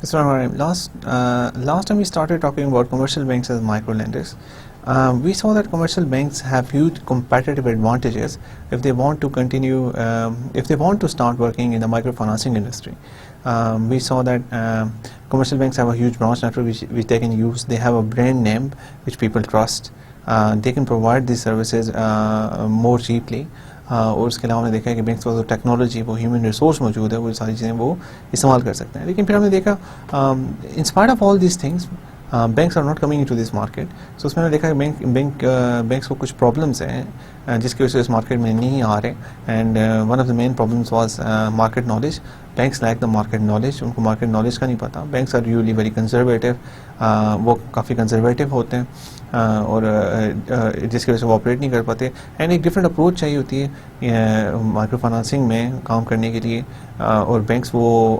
So last time we started talking about commercial banks as microlenders. We saw that commercial banks have huge competitive advantages if they want to continue, if they want to start working in the microfinancing industry. We saw that commercial banks have a huge branch network which they can use. They have a brand name which people trust. They can provide these services more cheaply. और उसके अलावा हमने देखा है कि banks पर जो technology वो ह्यूमन रिसोर्स मौजूद है वो सारी चीज़ें वो इस्तेमाल कर सकते हैं. लेकिन फिर हमने देखा in spite of all these things banks are not coming into this market. So उसमें हमने देखा कि बैंक्स को कुछ प्रॉब्लम्स हैं जिसकी वजह से इस मार्केट में नहीं आ रहे. And one of the main problems was market knowledge. Banks lack the market knowledge. उनको मार्केट नॉलेज का नहीं पता. Banks are usually very conservative. वो काफ़ी कंजर्वेटिव होते हैं और जिसकी वजह से वो ऑपरेट नहीं कर पाते. एंड एक डिफरेंट अप्रोच चाहिए होती है माइक्रो फाइनेंसिंग में काम करने के लिए और बैंक्स वो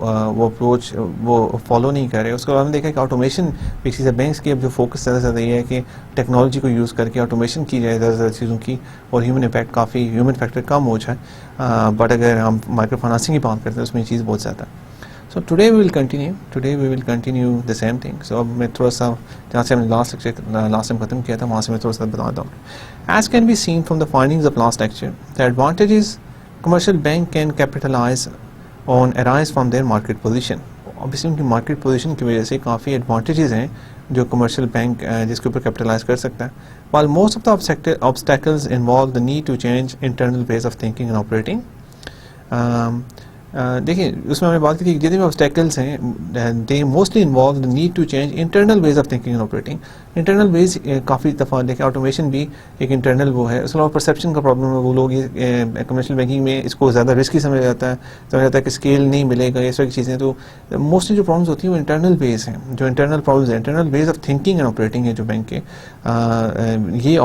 अप्रोच वो फॉलो नहीं कर रहे. उसके बाद हमने देखा कि ऑटोमेशन बेसिस से बैंक्स की अब जो फोकस ज़्यादा ये है कि टेक्नोलॉजी को यूज़ करके ऑटोमेशन की जाए ज़्यादा चीज़ों की और ह्यूमन इम्पैक्ट काफ़ी ह्यूमन फैक्टर कम हो जाए. बट अगर हम माइक्रो फाइनेंसिंग की बात करते हैं उसमें ये चीज़ बहुत ज़्यादा है. So today we will continue the same thing. So अब मैं थोड़ा सा जहाँ से हमने लास्ट टाइम ख़त्म किया था वहाँ से मैं थोड़ा सा बताता हूँ. As can be seen from the findings of last lecture, the advantages commercial bank can capitalize on arise from their market position. Obviously उनकी market position की वजह से काफ़ी advantages हैं जो commercial bank जिसके ऊपर capitalize कर सकता है. While most of the obstacles involve the need to change internal ways of thinking and operating. देखिए उसमें हमने बात की थी कि जितने भी ऑब्स्टेकल्स हैं they mostly involve the need to change internal ways of thinking and operating. Internal ways काफ़ी दफ़ा देखिए ऑटोमेशन भी एक इंटरनल वो है. उसके अलावा परसेप्शन का प्रॉब्लम है. वो लोग ये कमर्शियल बैंकिंग में इसको ज़्यादा रिस्की समझा जाता है कि स्केल नहीं मिलेगा ये सब चीज़ें. तो मोस्टली जो प्रॉब्लम्स होती हैं वो इंटरनल वेज हैं. जो इंटरनल प्रॉब्लम्स हैं internal ways of thinking and operating है जो बैंक के ये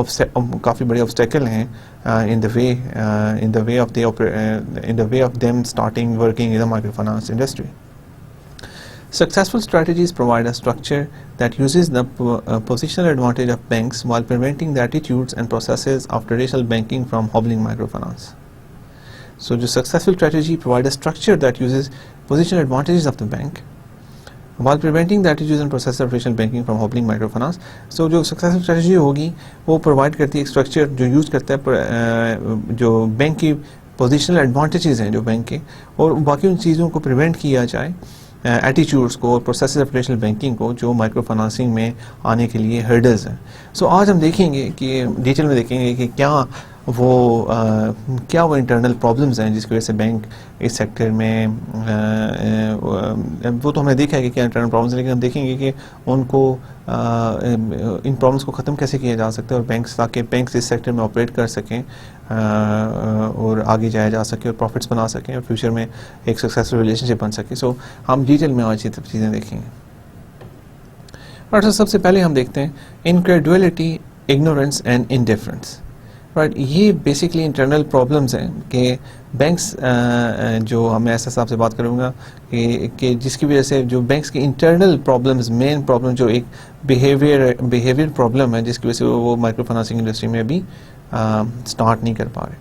काफ़ी बड़े ऑब्स्टेकल हैं in the way of them starting working in the microfinance industry. Successful strategies provide a structure that uses the positional advantage of banks while preventing the attitudes and processes of traditional banking from hobbling microfinance. So the successful strategy provides a structure that uses positional advantages of the bank while preventing the attitudes and processes of traditional banking from hobbling microfinance. So जो successful strategy होगी वो provide करती है एक structure जो use करता है जो बैंक की positional advantages हैं जो बैंक के और बाकी उन चीज़ों को prevent किया जाए एटीट्यूड्स को और प्रोसेस ऑफ ट्रेडिशनल बैंकिंग को जो माइक्रो फाइनेंसिंग में आने के लिए हर्डल्स हैं. सो आज हम देखेंगे कि डिटेल में देखेंगे कि क्या वो इंटरनल प्रॉब्लम्स हैं जिसकी वजह से बैंक इस सेक्टर में वो तो हमने देखा है कि क्या इंटरनल प्रॉब्लम्स हैं. लेकिन हम देखेंगे कि उनको इन प्रॉब्लम्स को ख़त्म कैसे किया जा सकता है और बैंक्स ताकि बैंक्स इस सेक्टर में ऑपरेट कर सकें और आगे जाया जा सके और प्रॉफिट्स बना सकें और फ्यूचर में एक सक्सेसफुल रिलेशनशिप बन सके. सो हम डिटेल में आज ये सब चीज़ें देखेंगे. और सबसे पहले हम देखते हैं इनक्रेडुअलिटी, इग्नोरेंस एंड इंडिफरेंस. राइट, ये बेसिकली इंटरनल प्रॉब्लम्स हैं कि बैंक्स जो मैं ऐसा हिसाब से बात करूँगा कि जिसकी वजह से जो बैंक्स के इंटरनल प्रॉब्लम्स मेन प्रॉब्लम जो एक बिहेवियर प्रॉब्लम है जिसकी वजह से वो माइक्रो फाइनेंसिंग इंडस्ट्री में अभी स्टार्ट नहीं कर पा रहे.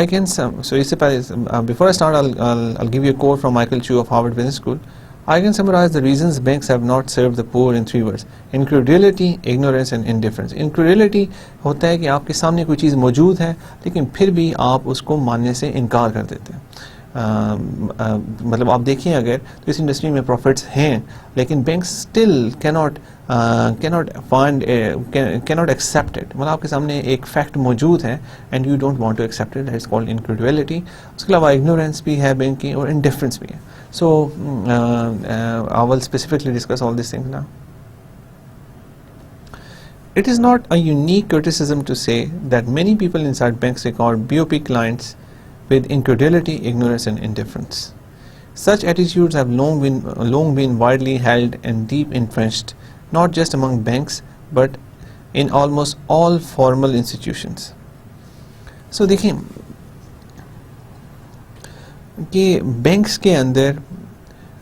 I can so इससे पहले before I start I'll give you a quote from Michael Chu of Harvard Business School. I can summarize the reasons banks have not served the poor in 3 words: incredulity, ignorance and indifference. Incredulity होता है कि आपके सामने कोई चीज़ मौजूद है लेकिन फिर भी आप उसको मानने से इनकार कर देते हैं. मतलब आप देखिए अगर तो इस इंडस्ट्री में प्रॉफिट्स हैं लेकिन bank still cannot accept it. मतलब आपके सामने एक फैक्ट मौजूद है and you don't want to accept it. That is called incredulity. उसके अलावा इग्नोरेंस भी है बैंक की और इंडिफरेंस भी है. So I will specifically discuss all this things now. It is not a unique criticism to say that many people inside banks record BOP clients with incredulity, ignorance and indifference. Such attitudes have long been widely held and deep entrenched, not just among banks but in almost all formal institutions. So देखिए कि banks के अंदर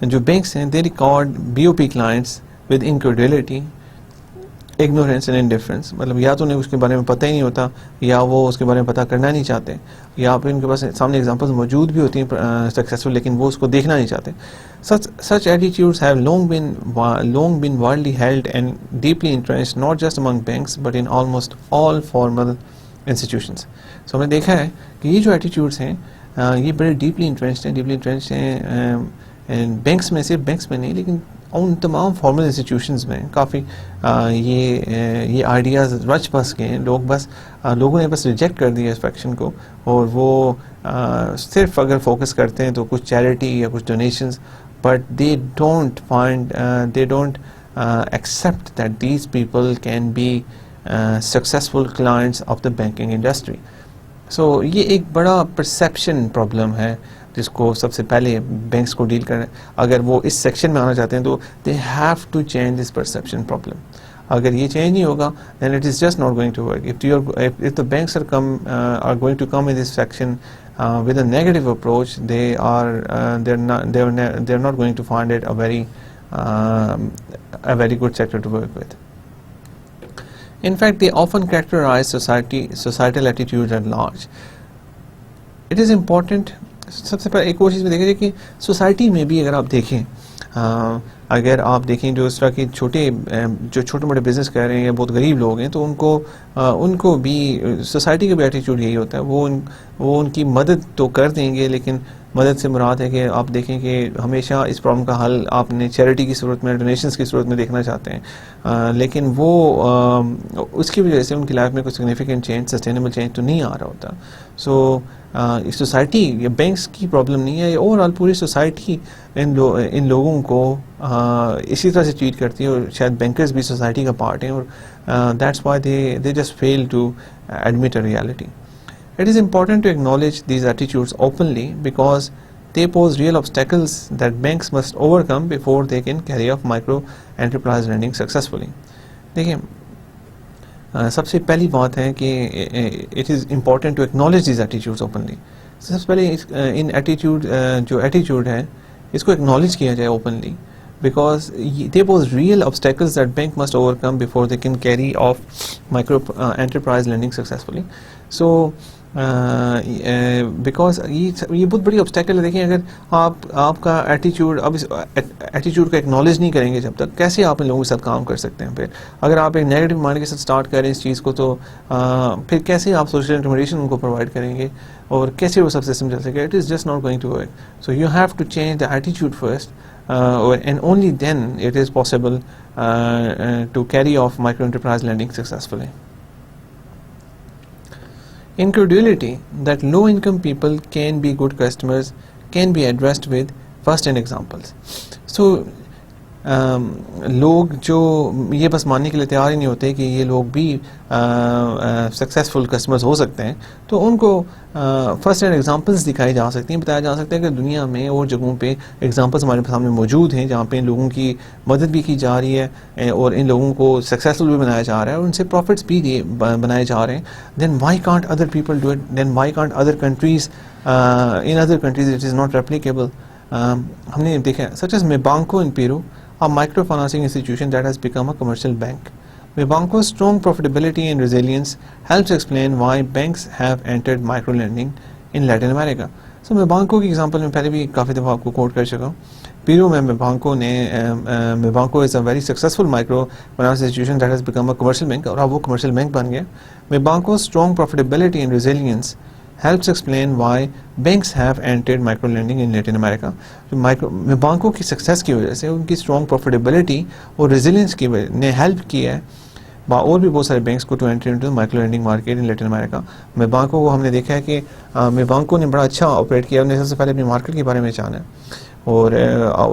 जो banks हैं they record BOP clients with incredulity, ignorance and indifference, मतलब या तो उन्हें उसके बारे में पता ही नहीं होता या वो उसके बारे में पता करना नहीं चाहते, या फिर उनके पास सामने एग्जांपल्स मौजूद भी होती हैं सक्सेसफुल लेकिन वो उसको देखना नहीं चाहते. Such attitudes have long been widely held and deeply entrenched not just among banks but in almost all formal institutions. So हमने देखा है कि ये जो एटीट्यूड्स हैं ये बड़े डीपली इंट्रेंच्ड हैं बैंक्स में, सिर्फ बैंक्स में नहीं लेकिन उन तमाम फॉर्मल इंस्टीट्यूशंस में काफ़ी ये आइडियाज़ रच बस गए हैं. लोगों ने बस रिजेक्ट कर दिया इस फैक्शन को, और वो सिर्फ अगर फोकस करते हैं तो कुछ चैरिटी या कुछ donations, but they don't accept that these people can be successful clients of the banking industry. So ये एक बड़ा परसेप्शन प्रॉब्लम है जिसको सबसे पहले बैंक्स को डील करना है. अगर वो इस सेक्शन में आना चाहते हैं तो they have to change this perception problem. अगर ये चेंज नहीं होगा then it is just not going to work. If the banks are going to come in this section with a negative approach, they're not going to find it a very good sector to work with. In fact, they often characterize societal attitudes at large. It is important. सबसे पहले एक और चीज़ में देखिए कि society में भी अगर आप देखें, अगर आप देखें जो इस तरह के छोटे मोटे बिजनेस कर रहे हैं या बहुत गरीब लोग हैं, तो उनको भी सोसाइटी का भी एटीट्यूड यही होता है. वो उनकी मदद तो कर देंगे, लेकिन मदद से मुराद है कि आप देखें कि हमेशा इस प्रॉब्लम का हल आपने चैरिटी की सूरत में, डोनेशंस की सूरत में देखना चाहते हैं, लेकिन वो उसकी वजह से उनकी लाइफ में कुछ सिग्निफिकेंट चेंज, सस्टेनेबल चेंज तो नहीं आ रहा होता. सो इस सोसाइटी या बैंक्स की प्रॉब्लम नहीं है, ओवरऑल पूरी सोसाइटी इन लोगों को इसी तरह से ट्रीट करती है, और शायद बैंकर्स भी सोसाइटी का पार्ट हैं, और that's why they just fail to admit a reality. It is important to acknowledge these attitudes openly because they pose real obstacles that banks must overcome before they can carry off micro enterprise lending successfully. देखिए, सबसे पहली बात है कि it is important to acknowledge these attitudes openly. सबसे पहले इन attitude है इसको acknowledge किया जाए openly because they pose real obstacles that bank must overcome before they can carry off micro enterprise lending successfully. So because ये बहुत बड़ी obstacle है. देखिए, अगर आपका एटीट्यूड, अब इस एटीट्यूड को एक्नॉलेज नहीं करेंगे जब तक, कैसे आप इन लोगों के साथ काम कर सकते हैं. फिर अगर आप एक नेगेटिव माइंड के साथ स्टार्ट करें इस चीज़ को, तो फिर कैसे आप सोशल इंफॉर्मेशन उनको प्रोवाइड करेंगे और कैसे वो सब सिस्टम चल सकेगा. It is just not going to work. So you have to change the attitude first, and only then it is possible to carry off micro enterprise lending successfully. Incredulity that low-income people can be good customers can be addressed with first-hand examples. So, लोग जो ये बस मानने के लिए तैयार ही नहीं होते कि ये लोग भी सक्सेसफुल कस्टमर्स हो सकते हैं, तो उनको फर्स्ट हैंड एग्जांपल्स दिखाई जा सकती हैं. बताया जा सकता है कि दुनिया में और जगहों पे एग्जांपल्स हमारे सामने मौजूद हैं जहाँ पे इन लोगों की मदद भी की जा रही है और इन लोगों को सक्सेसफुल भी बनाया जा रहा है और उनसे प्रॉफिट्स भी बनाए जा रहे हैं. Then why can't other people do it? Then why can't other countries, in other countries it is not replicable. हमने देखा है such as Mibanco in Peru, a microfinancing institution that has become a commercial bank. Mibanco's strong profitability and resilience helps explain why banks have entered microlending in Latin America. So Mibanco की example में पहले भी काफ़ी दफ़ा आपको coat कर चुका हूँ. पेरू में Mibanco is a very successful microfinance institution that has become a commercial bank, और अब वो commercial bank बन गया. Mibanco's strong profitability and resilience helps explain why banks have entered microlending in Latin America. Mibanco की success की वजह से, उनकी स्ट्रॉन्ग प्रॉफिटेबिलिटी और रेजिलियंस की वजह ने हेल्प किया है और भी बहुत सारे बैंक्स को to enter into micro lending market in Latin America. Mibanco को हमने देखा है कि Mibanco ने बड़ा अच्छा ऑपरेट किया. हमने सबसे पहले अपनी मार्केट के बारे में जाना है और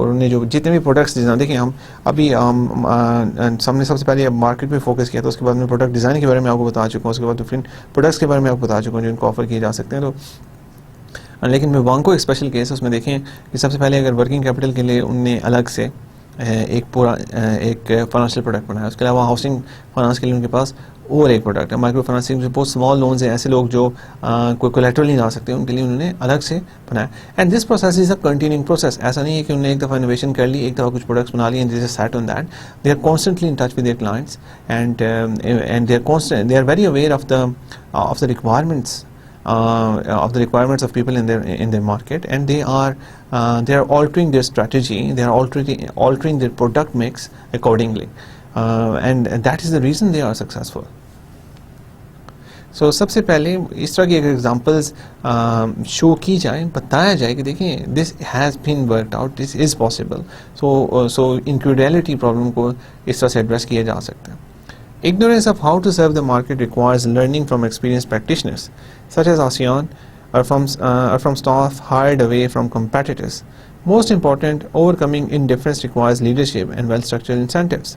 उन्हें जो जितने भी प्रोडक्ट्स डिज़ाइन, देखिए हम अभी हमने सबसे पहले मार्केट पे फोकस किया था, उसके बाद मैं प्रोडक्ट डिज़ाइन के बारे में आपको बता चुका हूँ, उसके बाद डिफरेंट प्रोडक्ट्स के बारे में आपको बता चुका हूँ जो इनको ऑफर किए जा सकते हैं. तो लेकिन Mibanco एक स्पेशल केस है. उसमें देखें कि सबसे पहले अगर वर्किंग कैपिटल के लिए उनने अलग से एक फाइनेंशियल प्रोडक्ट बनाया, उसके अलावा हाउसिंग फाइनेंस के लिए उनके पास और एक प्रोडक्ट है माइक्रो फाइनेंसिंग, जो बहुत स्मॉल लोन्स हैं, ऐसे लोग जो कोई कोलेटरल नहीं ला सकते, उनके लिए उन्होंने अलग से बनाया. And this process is a continuing process. ऐसा नहीं है कि उन्होंने एक दफ़ा इनोवेशन कर ली, एक दफ़ा कुछ प्रोडक्ट्स बना लिए and they just set on that. They are constantly in touch with their clients and they are very aware of the requirements of the requirements of people in their market, and they are altering their strategy, they are altering their product mix accordingly, and that is the reason they are successful. So सबसे पहले इस तरह की examples show की जाए, बताया जाए कि देखिए this has been worked out, this is possible. So incredulity problem को इस तरह से एड्रेस किया जा सकता है. Ignorance of how to serve the market requires learning from experienced practitioners, such as ASEAN, or from staff hired away from competitors. Most important, overcoming indifference requires leadership and well-structured incentives.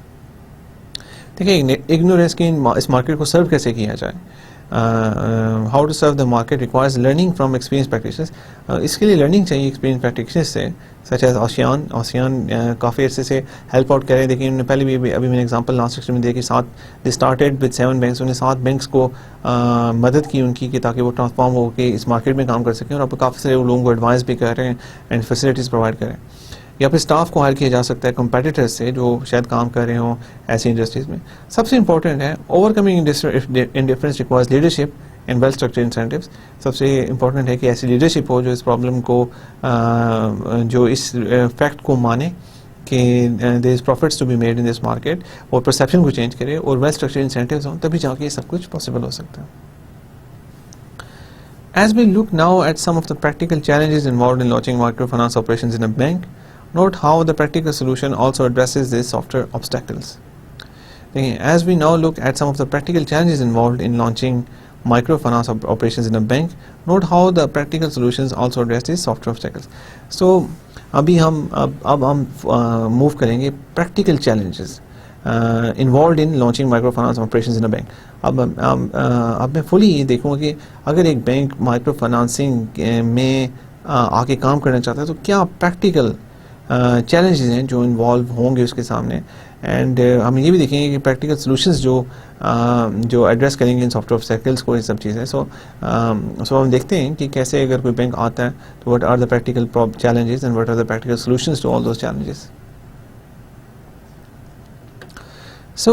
देखिए ignorance की इस market को सर्व कैसे किया जाए. How to serve the market requires learning from experienced practitioners. इसके लिए learning चाहिए experienced practitioners से, such as ASEAN काफ़ी अर्से से हेल्प आउट कर रहे हैं. देखिए उन्होंने पहले भी अभी मैंने एग्जांपल लास्ट सेक्शन में दिया कि दे स्टार्टेड विद 7 बैंक्स. उन्होंने 7 बैंक्स को मदद की उनकी कि ताकि वो ट्रांसफॉर्म हो के इस मार्केट में काम कर सकें, और अब काफ़ी सारे लोगों को एडवाइस भी कर रहे हैं एंड फैसिलिटीज़ प्रोवाइड कर रहे हैं. या फिर स्टाफ को हायर किया जा सकता है कंपेटिटर्स से जो शायद काम कर रहे हों ऐसी इंडस्ट्रीज़ में. सबसे इंपॉर्टेंट है overcoming indifference requires leadership and well structured incentives. सबसे इंपॉर्टेंट है कि ऐसी लीडरशिप हो जो इस प्रॉब्लम को जो इस फैक्ट को माने कि there is profits to be made in this market, और परसेप्शन को चेंज करे, और वेल स्ट्रक्चर्ड इंसेंटिव्स हों, तभी जाके ये सब कुछ पॉसिबल हो सकता है. As we look now at some of the practical challenges involved in launching microfinance operations in a bank, note how the practical solution also addresses these softer obstacles. As we now look at some of the practical challenges involved in launching microfinance operations in a bank, note how the practical solutions also address these softer obstacles. So अभी हम move करेंगे practical challenges involved in launching microfinance operations in a bank. अब मैं fully ये देखूँगा कि अगर एक बैंक माइक्रो फाइनेंसिंग में आके काम करना चाहता है तो क्या प्रैक्टिकल चैलेंजेस हैं जो इन्वॉल्व होंगे उसके सामने, एंड हम ये भी देखेंगे कि प्रैक्टिकल सॉल्यूशंस जो एड्रेस करेंगे इन सॉफ्टवेयर ऑब्स्टेकल्स को, ये सब चीज़ें. सो हम देखते हैं कि कैसे अगर कोई बैंक आता है तो what are the practical challenges and what are the practical solutions to all those challenges. So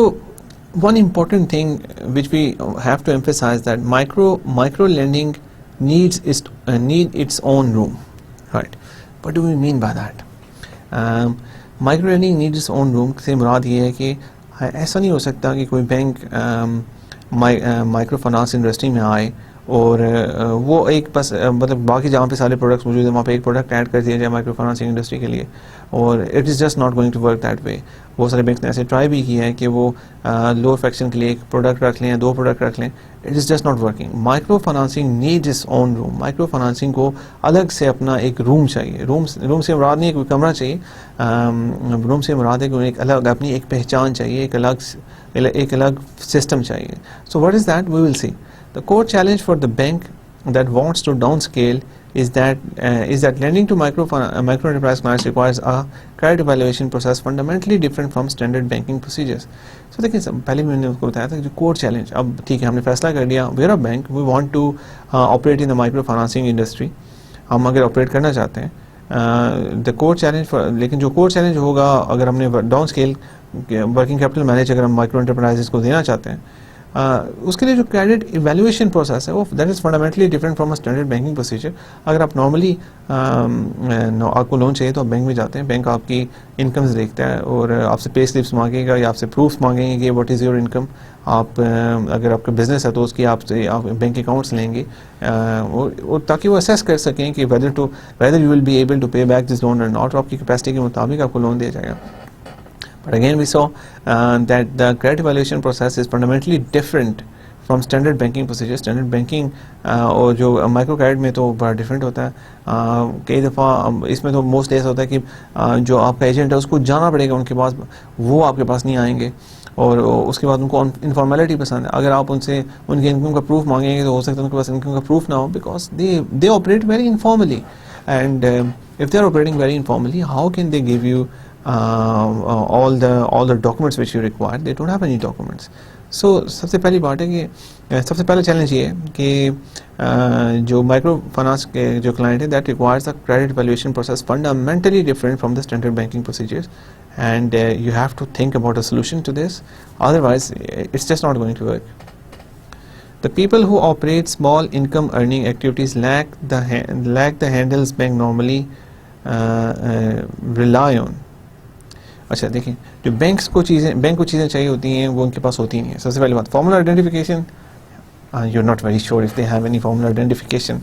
one important thing which we have to emphasize that microlending needs its own room, right? What do we mean by that? Microlending needs its own room से मुराद ये है कि ऐसा नहीं हो सकता कि कोई बैंक माइक्रो फाइनेंस इंडस्ट्री में आए और वो एक बस मतलब बाकी जहाँ पे सारे प्रोडक्ट्स मौजूद हैं वहाँ पे एक प्रोडक्ट ऐड कर दिया जाए माइक्रो फाइनेंसिंग इंडस्ट्री के लिए, और it is just not going to work that way. बहुत सारे बैंक ने ऐसे ट्राई भी किया है कि वो लोअर फ्रैक्शन के लिए एक प्रोडक्ट रख लें या 2 प्रोडक्ट रख लें. It is just not working. Micro financing needs its own room. Micro financing को अलग से अपना एक रूम चाहिए. रूम से मुराद नहीं है कोई कमरा चाहिए, रूम से मुराद है कि एक अलग अपनी एक पहचान चाहिए, एक अलग सिस्टम चाहिए. So what is that we will see. The core challenge for the bank that wants to downscale is that lending to micro enterprise clients requires a credit evaluation process fundamentally different from standard banking procedures. So देखिए पहले मैंने उसको बताया था कि जो core challenge, अब ठीक है हमने फैसला कर लिया, we are a bank, we want to operate in the micro financing industry. हम अगर ऑपरेट करना चाहते हैं द कोर चैलेंज, लेकिन जो कोर चैलेंज होगा अगर हमने down scale working capital manage अगर हम माइक्रो एंटरप्राइजेस को देना चाहते हैं, उसके लिए जो क्रेडिट इवैल्यूएशन प्रोसेस है वो that is fundamentally different from a standard banking procedure. अगर आप नॉर्मली आपको लोन चाहिए तो आप बैंक में जाते हैं, बैंक आपकी इनकम्स देखता है और आपसे पे स्लिप्स मांगेगा या आपसे प्रूफ्स मांगेंगे कि व्हाट इज़ योर इनकम. आप अगर आपका बिजनेस है तो उसकी आप बैंक अकाउंट्स लेंगे और ताकि वो असेस कर सकें कि whether you will be able to pay back this loan और नॉट, और आपकी कैपेसिटी के मुताबिक आपको लोन दिया जाएगा. But again we saw that the credit evaluation process is fundamentally different from standard banking procedures. Standard banking और जो माइक्रो क्रेडिट में तो बड़ा डिफरेंट होता है. कई दफ़ा इसमें तो मोस्ट ऐसा होता है कि जो आपका एजेंट है उसको जाना पड़ेगा उनके पास, वो आपके पास नहीं आएंगे और उसके बाद उनको इनफॉर्मेलिटी पसंद है. अगर आप उनसे उनके इनकम का प्रूफ मांगेंगे तो हो सकता है उनके पास इनकम का प्रूफ ना हो, because they operate very informally, and if they are operating very informally how can they give you all the documents which you require? They don't have any documents. सबसे पहली बात है कि सबसे पहला चैलेंज ये है कि जो माइक्रो फाइनेंस के जो क्लाइंट है that requires the credit valuation process fundamentally different from the standard banking procedures and you have to think about a solution to this, otherwise it's just not going to work. The people who operate small income earning activities lack the handles bank normally rely on. अच्छा देखिए, जो bank को चीज़ें चाहिए होती हैं वो उनके पास होती नहीं है. सबसे पहली बात formal identification, you're not very sure if they have any formal identification.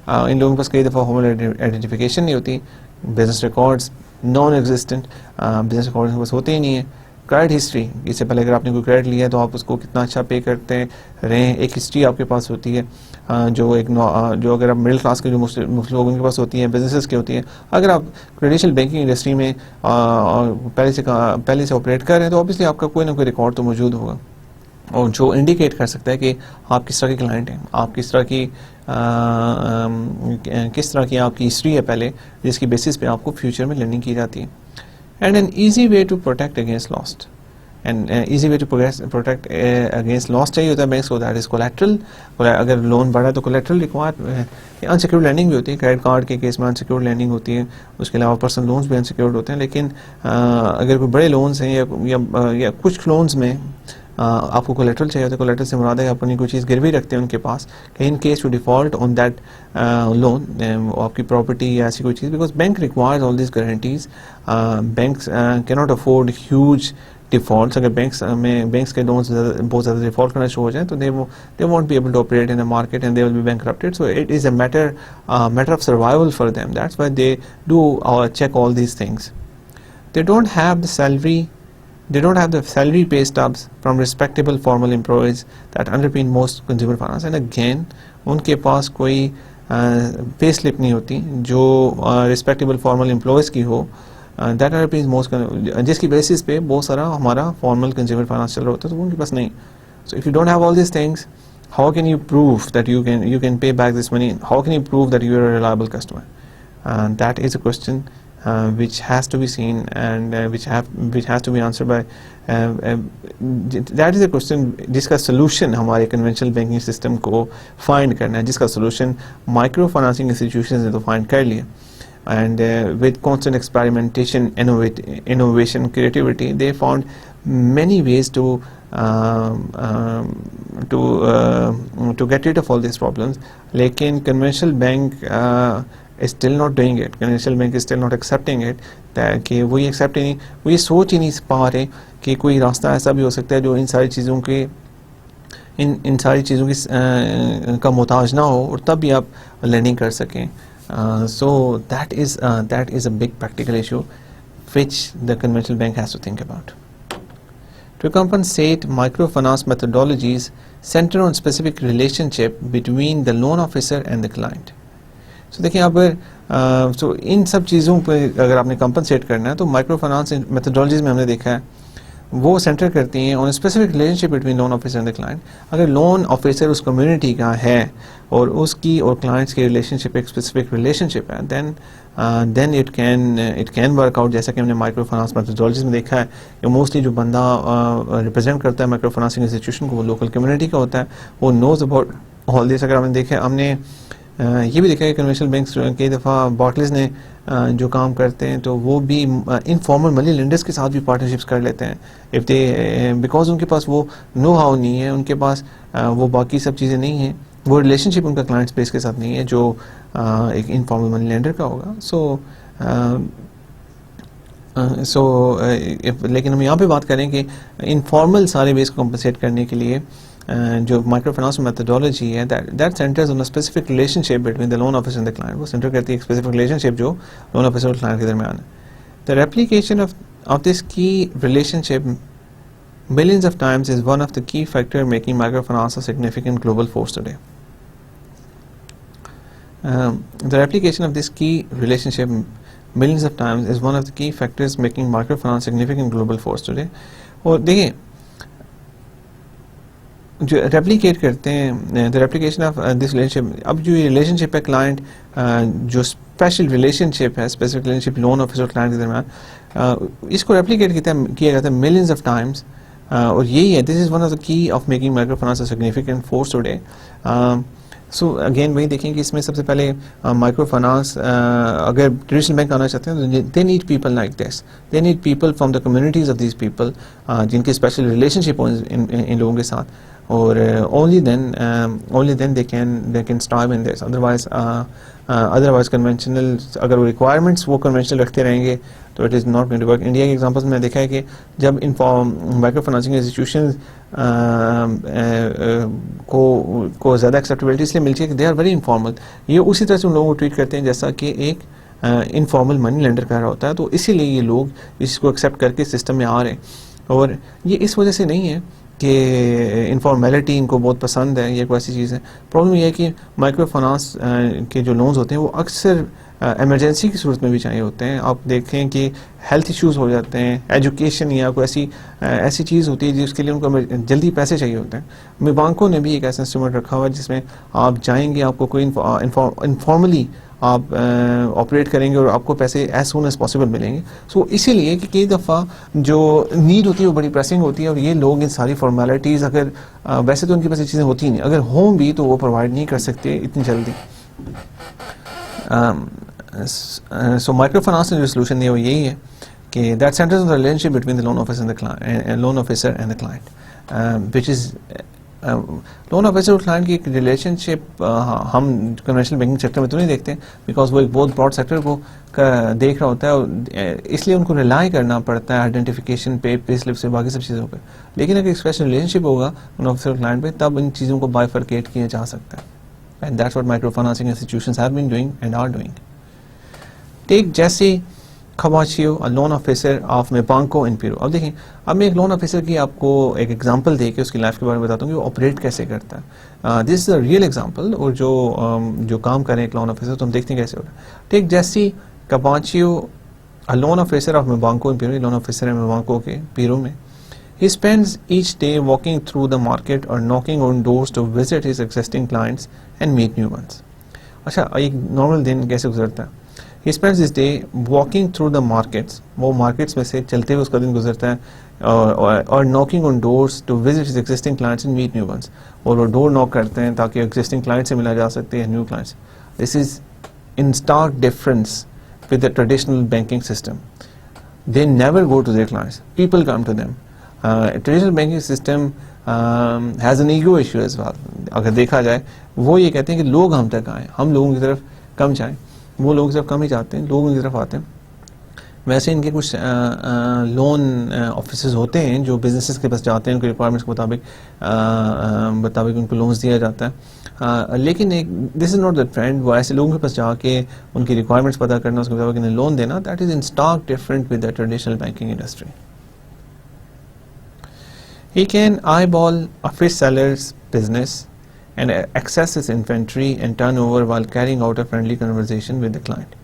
इन लोगों के पास कई दफ़ा फॉर्मल आइडेंटिफिकेशन नहीं होती. Business records non existent, business records के पास होते ही नहीं है. क्रेडिट हिस्ट्री, इससे पहले अगर आपने कोई क्रेडिट लिया है तो आप उसको कितना अच्छा पे करते रहे, एक हिस्ट्री आपके पास होती है जो अगर आप मिडिल क्लास के जो मुस्लिम लोगों के पास होती है, बिजनेसेस की होती है. अगर आप ट्रेडिशनल बैंकिंग इंडस्ट्री में पहले से ऑपरेट कर रहे हैं तो ऑब्वियसली आपका कोई ना कोई रिकॉर्ड तो मौजूद होगा और जो इंडिकेट कर सकता है कि आप किस तरह के क्लाइंट हैं, आप किस तरह की आपकी हिस्ट्री है पहले, जिसकी बेसिस पे आपको फ्यूचर में लर्निंग की जाती है. And an easy way to protect against lost, and easy way to protect against loss चाहिए होता है बैंक्स को, दैट इज कोलैटरल. अगर लोन बढ़ा तो कोलैटरल रिक्वायर. अनसिक्योर्ड लैंडिंग भी होती है, क्रेडिट कार्ड के केस में अनसिक्योर्ड लैंडिंग होती है, उसके अलावा पर्सनल लोन्स भी अनसिक्योर्ड होते हैं. लेकिन अगर कोई बड़े लोन्स हैं या कुछ लोन्स में आपको कोलेट्रल चाहिए होता है. कोलेट्रल से मुराद है कि अपनी कोई चीज़ गिरवी रखते हैं उनके पास कि in case to default on that loan, आपकी प्रॉपर्टी या ऐसी कोई चीज़, because bank requires all this guarantees. Banks can not afford huge defaults. अगर बैंक्स के लोन्स बहुत ज़्यादा डिफॉल्ट करना शुरू हो जाए तो they won't be able to operate in the market and they will be bankrupted. So it is a matter of survival for them. That's why they do check all these things. They don't have the salary pay stubs from respectable formal employees that underpin most consumer finance. And again, उनके पास कोई pay slip नहीं होती जो respectable formal employees की हो, that underpins most, जिसकी basis पे बहुत सारा हमारा formal consumer finance चल रहा होता है, तो उनके पास नहीं. So if you don't have all these things, how can you prove that you can pay back this money? How can you prove that you are a reliable customer? And that is a question which has to be seen and which has to be answered by that is a question जिसका solution हमारे conventional banking system को find करना है, जिसका solution micro financing institutions ने तो find कर लिया. And with constant experimentation, innovation, creativity, they found many ways to get rid of all these problems. लेकिन conventional bank is still not doing it. Conventional bank is still not accepting it. कि वो ये accept ही नहीं, वो ये सोच ही नहीं पा रहे कि कोई रास्ता ऐसा भी हो सकता है जो इन सारी चीज़ों की का मोहताज ना हो और तब भी आप लर्निंग कर सकें. So that is a big practical issue which the conventional bank has to think about. To compensate, microfinance methodologies center on specific relationship between the loan officer and the client. So देखिए अब so इन सब चीज़ों पे अगर आपने compensate करना है तो माइक्रो फाइनेंस मेथोडोलॉजीज में हमने देखा है वो सेंटर करती हैं on specific relationship between loan officer and the client. अगर लोन ऑफिसर उस कम्युनिटी का है और उसकी और क्लाइंट्स की रिलेशनशिप एक स्पेसिफिक रिलेशनशिप है, then it can work out. जैसा कि हमने माइक्रो फाइनेंस मेथोडोलॉजीज में देखा है कि मोस्टली जो बंदा रिप्रेजेंट करता है माइक्रो फाइनेंसिंग इंस्टीट्यूशन को वो लोकल कम्युनिटी का होता है, वो नोज अबाउट ऑल दिस. अगर हमने ये भी देखा है कन्वेंशनल बैंक्स कई दफ़ा बार्कलेज ने जो काम करते हैं तो वो भी इनफॉर्मल मनी लेंडर्स के साथ भी पार्टनरशिप्स कर लेते हैं इफ़ दे बिकॉज उनके पास वो नो हाउ नहीं है, उनके पास वो बाकी सब चीज़ें नहीं हैं, वो रिलेशनशिप उनका क्लाइंट स्पेस के साथ नहीं है जो एक इनफॉर्मल मनी लेंडर का होगा. लेकिन हम यहाँ पे बात करें कि इनफॉर्मल सारे बेस को कंपनसेट करने के लिए जो माइक्रो फाइनेंस मेथोडोलॉजी है that centres on a specific relationship between the loan officer and the client. वो सेंटर करती है एक स्पेसिफिक रिलेशनशिप जो लोन ऑफिसर और क्लाइंट के दरमियान है. द रेप्लिकेशन ऑफ दिस की relationship millions of times is one of the key factors making microfinance a significant global force today. The replication of this key relationship millions of times is one of the key factors making microfinance a significant global force today. और देखिए जो replicate करते हैं the replication of this relationship, अब जो ये relationship है client जो स्पेशल रिलेशनशिप है, स्पेसिफिक रिलेशनशिप लोन ऑफिसर और क्लाइंट के दरमियान, इसको रेप्लिकेट किया जाता है मिलियंस ऑफ टाइम्स और यही है, this is one of the key of making micro finance a significant force today. So again वही देखें कि इसमें सबसे पहले माइक्रो फाइनेंस अगर ट्रेडिशनल बैंक आना चाहते हैं तो they need people like this, they need people from the communities of these people जिनके स्पेशल रिलेशनशिप हो इन लोगों के साथ, और only then they can strive in this. Otherwise conventional, अगर वो requirements वो conventional रखते रहेंगे तो it is not going to work. India के एग्जांपल्स में देखा है कि जब माइक्रो फाइनेंसिंग इंस्टीट्यूशन को ज़्यादा एक्सेप्टेबिलिटी इसलिए मिलती है कि दे आर वेरी इनफॉर्मल. ये उसी तरह से उन लोगों को ट्रीट करते हैं जैसा कि एक इनफॉर्मल मनी लेंडर कर रहा होता है, तो इसीलिए ये लोग इसको एक्सेप्ट करके सिस्टम में आ रहे हैं. और ये इस वजह से नहीं है कि इनफॉर्मेलिटी इनको बहुत पसंद है, ये कोई ऐसी चीज़ है. प्रॉब्लम ये है कि माइक्रो फाइनेंस के जो लोन्स होते हैं वो अक्सर एमरजेंसी की सूरत में भी चाहिए होते हैं. आप देखें कि हेल्थ इश्यूज़ हो जाते हैं, एजुकेशन या कोई ऐसी चीज़ होती है जिसके लिए उनको जल्दी पैसे चाहिए होते हैं. बैंकों ने भी एक ऐसा इंस्ट्रूमेंट रखा हुआ है जिसमें आप जाएंगे, आपको कोई इनफॉर्मली आप ऑपरेट करेंगे और आपको पैसे एज सून एज पॉसिबल मिलेंगे. सो इसीलिए कि कई दफ़ा जो नीड होती है वो बड़ी प्रेसिंग होती है, और ये लोग इन सारी फॉर्मेलिटीज़ अगर वैसे तो उनके पास ये चीज़ें होती नहीं, अगर हों भी तो वो प्रोवाइड नहीं कर सकते इतनी जल्दी. सो माइक्रो फाइनेंस का जो सोल्यूशन है वो यही है कि that centres on the relationship between the loan officer and the client, which is loan officer और क्लाइंट की एक रिलेशनशिप हम कन्वेंशनल बैंकिंग सेक्टर में तो नहीं देखते, बिकॉज वो एक बहुत ब्रॉड सेक्टर को देख रहा होता है, और इसलिए उनको रिलाई करना पड़ता है आइडेंटिफिकेशन पे स्लिप से, बाकी सब चीज़ों पे. लेकिन अगर स्पेशल रिलेशनशिप होगा लोन ऑफिसर और क्लाइंट पे, तब इन चीज़ों को बाइफरकेट किया जा सकता है. And that's what micro financing institutions have been doing and are doing. Take जैसे खबाचियो, a loan officer of Mibanco in Peru. अब देखें, अब मैं एक लोन ऑफिसर की आपको एक एग्जांपल दे के उसकी लाइफ के बारे में बताता हूँ कि वो ऑपरेट कैसे करता है. This is a real example, और जो काम करें एक लोन ऑफिसर तो हम देखते हैं कैसे हो रहा है. टेक जैसी खबाचियो, a loan officer of Mibanco in Peru, loan officer है मेबांको के पेरू में. He spends each day walking through the market or knocking on doors to visit his existing clients and meet new ones. अच्छा, एक normal दिन कैसे गुजरता है? He spends his day walking through the markets, वो markets में से चलते हुए उसका दिन गुजरता है, और knocking on doors to visit his existing clients and meet new ones, और वो डोर नॉक करते हैं ताकि existing clients से मिला जा सकते हैं, new clients. This is in stark difference with the traditional banking system. They never go to their clients, people come to them. Traditional banking system has an ego issue as well. अगर देखा जाए, वो ये कहते हैं कि लोग हम तक आएँ, हम लोगों की तरफ कम जाएँ, वो लोग सब कम ही जाते हैं, लोगों की तरफ आते हैं. वैसे इनके कुछ लोन ऑफिसर्स होते हैं जो बिजनेसेस के पास जाते हैं, उनके रिक्वायरमेंट्स के मुताबिक उनको लोन्स दिया जाता है. लेकिन एक this is not the trend. वो ऐसे लोगों के पास जाके उनकी रिक्वायरमेंट्स पता करना, उसके मुताबिक इन्हें लोन देना, that is in stark different with the traditional banking industry. He can eyeball a fish seller's business and access his inventory and turnover while carrying out a friendly conversation with the client.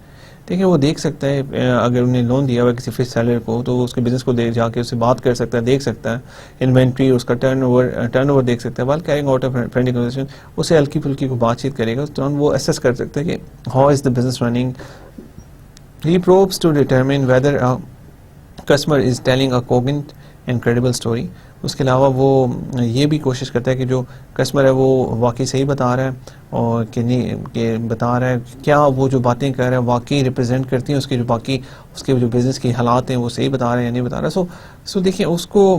देखिए, वो देख सकता है, अगर उन्हें loan दिया हुआ किसी फिश सेलर को, तो उसके बिजनेस को दे जाके उससे बात कर सकता है, देख सकता है इन्वेंट्री, उसका टर्नओवर देख सकता है. while carrying out a friendly conversation, उससे हल्की फुल्की को बातचीत करेगा, उस दौरान वो असेस कर सकता है कि how is the business running. He probes to determine whether a customer is telling a cogent and credible story. उसके अलावा वो ये भी कोशिश करता है कि जो कस्टमर है वो वाकई सही बता रहा है, और कि नहीं कि बता रहा है क्या वो जो बातें कर रहा है वाकई रिप्रेजेंट करती हैं उसके जो बाकी उसके जो बिज़नेस के हालात हैं, वो सही बता रहे हैं या नहीं बता रहा. सो देखिए उसको,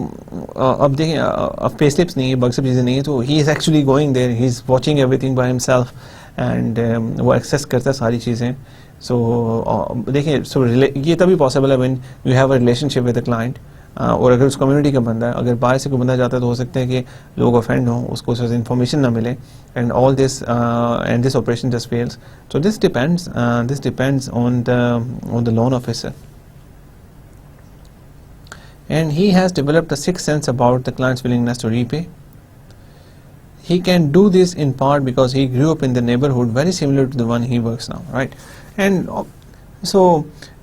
अब देखें, अब पे स्लिप्स नहीं है, बग सब चीज़ें नहीं है, तो he is actually going there, he is watching everything by himself, and वो एक्सेस करता है सारी चीज़ें. सो देखिए, सो ये तभी पॉसिबल है when you have a relationship with the client. और अगर उस कम्युनिटी का बंदा है, अगर बाहर से कोई बंदा जाता है तो हो सकता है कि लोग ऑफेंड हों, उसको इन्फॉर्मेशन ना मिले, and all this and this operation just fails. So this depends on the loan officer, and he has developed a sixth sense about the client's willingness to repay. He can do this in part because he grew up in the neighborhood very similar to the one he works now, right? And so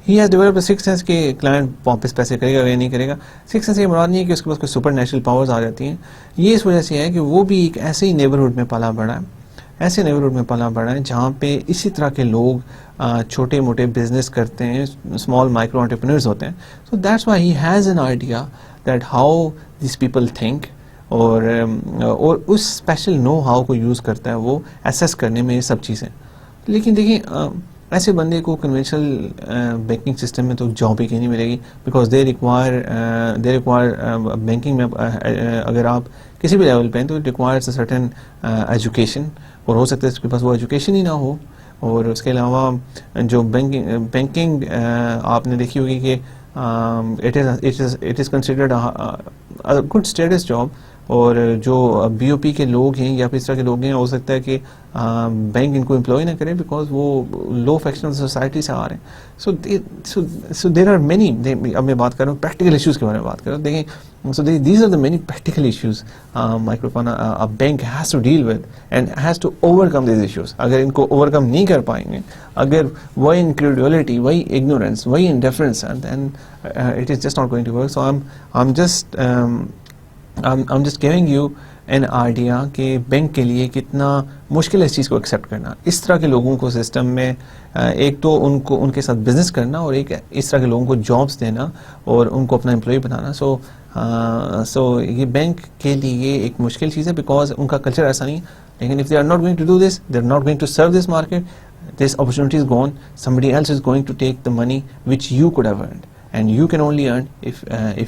he has develop six sense के client वापस पैसे करेगा या नहीं करेगा. Six sense ये मुराद नहीं है कि उसके पास कोई सुपर नेचुरल पावर्स आ जाती हैं. ये इस वजह से है कि वो भी एक ऐसे ही नेबरहुड में पला बड़ा है, ऐसे नेबरहुड में पला बड़ा है जहाँ पे इसी तरह के लोग छोटे मोटे बिजनेस करते हैं, स्मॉल माइक्रो एंटरप्रेन्योर्स होते हैं. So that's why he has an idea that how this people think, और उस स्पेशल नो हाउ को यूज़ करता है वो एसेस करने में ये सब चीज़ें। लेकिन देखिए ऐसे बंदे को कन्वेंशनल बैंकिंग सिस्टम में तो जॉब ही कहीं नहीं मिलेगी, बिकॉज दे रिक्वायर बैंकिंग में अगर आप किसी भी लेवल पे हैं तो it requires a certain education, और हो सकता है उसके पास वो एजुकेशन ही ना हो। और उसके अलावा जो बैंकिंग आपने देखी होगी कि it is considered a good status job, और जो बीओपी के लोग हैं या फिर इस तरह के लोग हैं, हो सकता है कि बैंक इनको एम्प्लॉय ना करे बिकॉज वो लो फैक्शन ऑफ सोसाइटी से आ रहे हैं। सो देर आर मेनी, अब मैं बात कर रहा हूँ प्रैक्टिकल इश्यूज़ के बारे में बात कर रहा हूँ। देखें, so these are the many practical issues a bank has to deal with and has to overcome this issues. अगर इनको ओवरकम नहीं कर पाएंगे, अगर वही इनक्रेडुलिटी, वही इग्नोरेंस, वही indifference, then it is just not going to work. So I'm just giving you an idea कि बैंक के लिए कितना मुश्किल है इस चीज़ को एक्सेप्ट करना। इस तरह के लोगों को सिस्टम में एक तो उनको उनके साथ बिजनेस करना, और एक इस तरह के लोगों को जॉब्स देना और उनको अपना एम्प्लॉय बनाना। सो ये बैंक के लिए एक मुश्किल चीज़ है बिकॉज उनका कल्चर ऐसा नहीं। लेकिन if they are not going to do this, they are not going to serve this market, this opportunity is gone, somebody else is going to take the money which you could have earned. And you can only earn if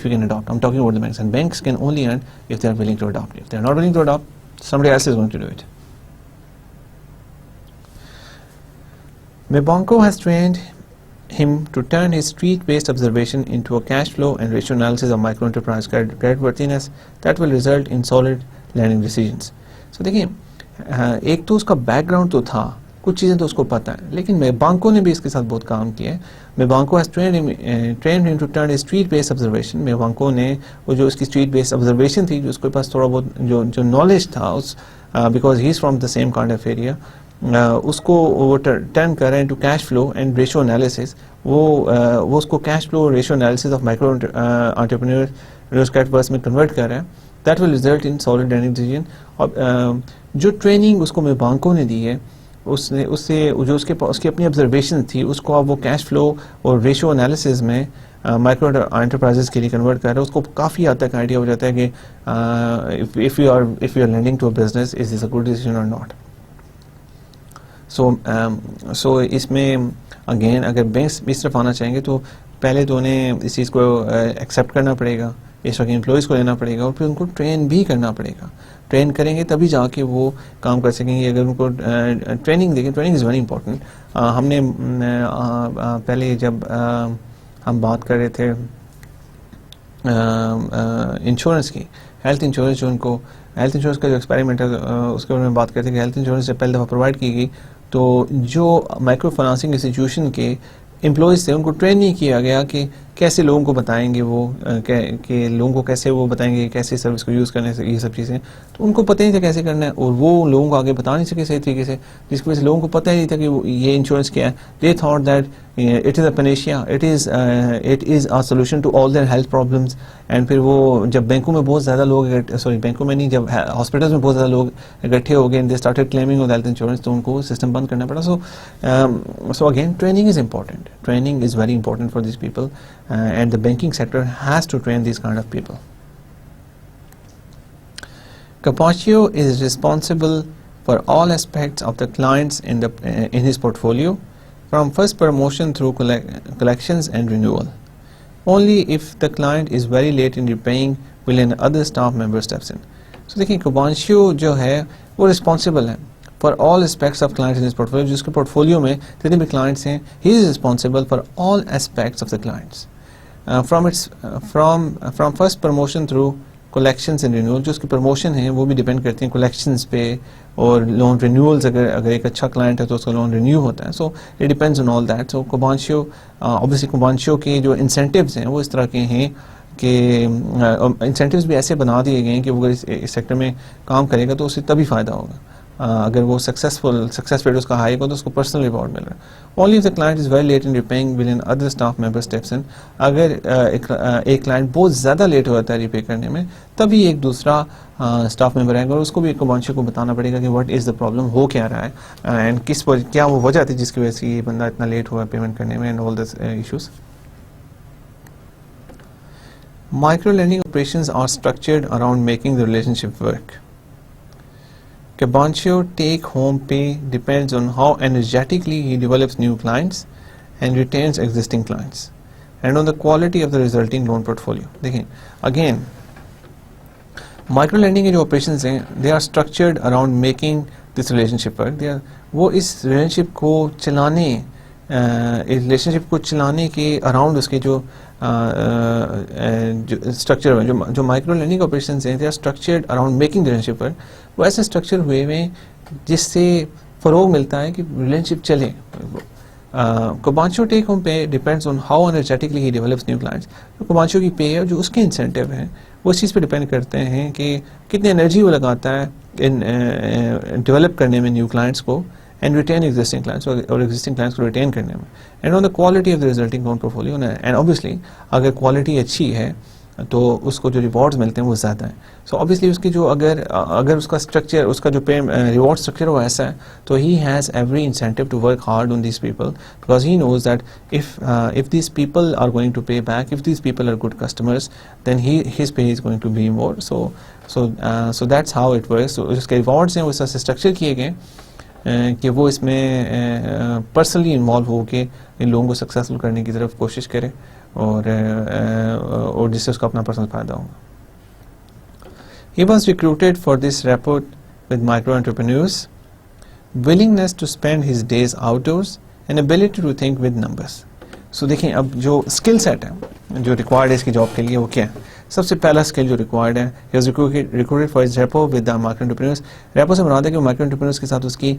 you can adopt. I'm talking about the banks, and banks can only earn if they are willing to adopt. If they are not willing to adopt, somebody else is going to do it. Mebanco has trained him to turn his street-based observation into a cash flow and ratio analysis of micro-enterprise creditworthiness that will result in solid lending decisions. So देखिए, एक तो उसका background तो था, कुछ चीज़ें तो उसको पता है, लेकिन मेबांको ने भी इसके साथ बहुत काम किया है. Mibanco has trained him to turn a street based observation. Mibanco ने वो जो उसकी स्ट्रीट बेस्ड ऑब्जर्वेशन थी, जो उसके पास थोड़ा बहुत जो नॉलेज था उस, because he is from the same kind of area, उसको वो टर्न कर रहे हैं to cash flow and ratio analysis. वो उसको cash flow ratio analysis of micro entrepreneurs कैटवर्स में कन्वर्ट कर रहे हैं. That will result in solid lending decision. और जो ट्रेनिंग उसको मेबांको ने दी है, उससे जो उसकी अपनी ऑब्जर्वेशन थी, उसको अब वो कैश फ्लो और रेशियो एनालिसिस में माइक्रो एंटरप्राइजेस के लिए कन्वर्ट कर रहे हैं. उसको काफ़ी हद तक आइडिया हो जाता है कि if you are lending to a business, is this a good decision और नॉट. सो इसमें अगेन अगर बैंक्स इस तरफ आना चाहेंगे तो पहले तो उन्हें इस चीज़ को एक्सेप्ट करना पड़ेगा, इस वक्त एम्प्लॉयज़ को लेना पड़ेगा, और फिर उनको ट्रेन भी करना पड़ेगा. ट्रेन करेंगे तभी जाके वो काम कर सकेंगे. अगर उनको ट्रेनिंग देखें, ट्रेनिंग इज़ वेरी इंपॉर्टेंट. हमने पहले जब हम बात कर रहे थे इंश्योरेंस की, हेल्थ इंश्योरेंस, जो उनको हेल्थ इंश्योरेंस का जो एक्सपेरिमेंट है उसके बारे में बात करते हैं कि हेल्थ इंश्योरेंस जब पहली दफ़ा प्रोवाइड की गई तो जो माइक्रो फाइनेंसिंग इंस्टीट्यूशन के एम्प्लॉयज़ थे उनको ट्रेन नहीं किया गया कि कैसे लोगों को बताएंगे वो कि लोगों को कैसे वो बताएंगे कैसे सर्विस को यूज़ करने से, ये सब चीज़ें तो उनको पता नहीं था कैसे करना है, और वो लोगों को आगे बता नहीं सके सही तरीके से, जिसकी वजह से लोगों को पता ही नहीं था कि ये इंश्योरेंस क्या है. They thought that it is a panacea, it is a solution to all their health problems. And फिर वो जब बैंकों में बहुत ज़्यादा लोग, सॉरी बैंकों में नहीं, जब हॉस्पिटल्स में बहुत ज़्यादा लोग इकट्ठे हो गए, they started claiming of health insurance, तो उनको सिस्टम बंद करना पड़ा. So again training is important. Training is very important for this people, and the banking sector has to train these kind of people. Capaccio is responsible for all aspects of the clients in his portfolio, from first promotion through collections and renewal. Only if the client is very late in repaying will another staff member steps in. So देखिए, Capaccio जो है वो responsible है for all aspects of clients in his portfolio. जिसके portfolio में जितने भी clients हैं, he is responsible for all aspects of the clients. From first promotion through collections and renewal. जो उसकी promotion है वो भी depend करती हैं collections पे, और loan renewals, अगर एक अच्छा client है तो उसका loan renew होता है. So it depends on all that. So Capaccio, obviously Capaccio के जो incentives हैं वो इस तरह के हैं कि incentives भी ऐसे बना दिए गए हैं कि वो अगर इस सेक्टर में काम करेगा तो उसे तभी फ़ायदा होगा. अगर वो सक्सेस रेट उसका हाई हो तो उसको पर्सनल रिवॉर्ड मिल रहा है. Only if the client is very late in repaying will another staff member steps in. अगर एक क्लाइंट बहुत ज़्यादा लेट हो जाता है रिपे करने में, तभी एक दूसरा स्टाफ मेंबर आएगा और उसको भी Capaccio को बताना पड़ेगा कि व्हाट इज़ द प्रॉब्लम, हो क्या रहा है, एंड क्या वो वजह थी जिसकी वजह से ये बंदा इतना लेट हुआ पेमेंट करने में, and all this issues. Microlending operations are structured around making the relationship work. Cabancio take-home pay depends on how energetically he develops new clients and retains existing clients, and on the quality of the resulting loan portfolio. देखिए, again, microlending के जो operations हैं, they are structured around making this relationship work. They are, वो इस relationship को चलाने, इस relationship को चलाने के around उसके जो स्ट्रक्चर में जो माइक्रो लर्निंग ऑपरेशंस हैं, they are structured around making the relationship work. वो ऐसे स्ट्रक्चर हुए हैं जिससे फ़रोग मिलता है कि रिलेशनशिप चले. कोबांचो टेक होम पे depends on how energetically he develops new clients. तो कोबांचो की पे है जो उसके इंसेंटिव हैं वो इस चीज़ पे डिपेंड करते हैं कि कितनी एनर्जी वो लगाता है इन डेवलप करने में न्यू क्लाइंट्स को and retain existing clients or existing clients को retain करने में, and on the quality of the resulting loan portfolio. And obviously अगर quality अच्छी है तो उसको जो rewards मिलते हैं वो ज़्यादा है. So obviously उसकी जो अगर उसका structure, उसका जो reward structure वो ऐसा है, तो he has every incentive to work hard on these people, because he knows that if these people are going to pay back, if these people are good customers, then his pay is going to be more. So that's how it works. So उसके rewards हैं वो इस structure किए गए कि वो इसमें personally involve हो के इन लोगों को सक्सेसफुल करने की तरफ कोशिश करे और जिससे उसका अपना पर्सनल फ़ायदा होगा. He was recruited for this rapport with micro entrepreneurs, willingness to spend his days outdoors and ability to think with numbers. So देखें अब जो स्किल सेट है जो रिक्वायर्ड है इसकी जॉब के लिए वो क्या है. सबसे पहला स्किल जो रिक्वायर्ड है, he was recruited for his rapport with the micro entrepreneurs. Repo से मुराद है कि वो माइक्रो एंटरप्रेन्योर्स के साथ उसकी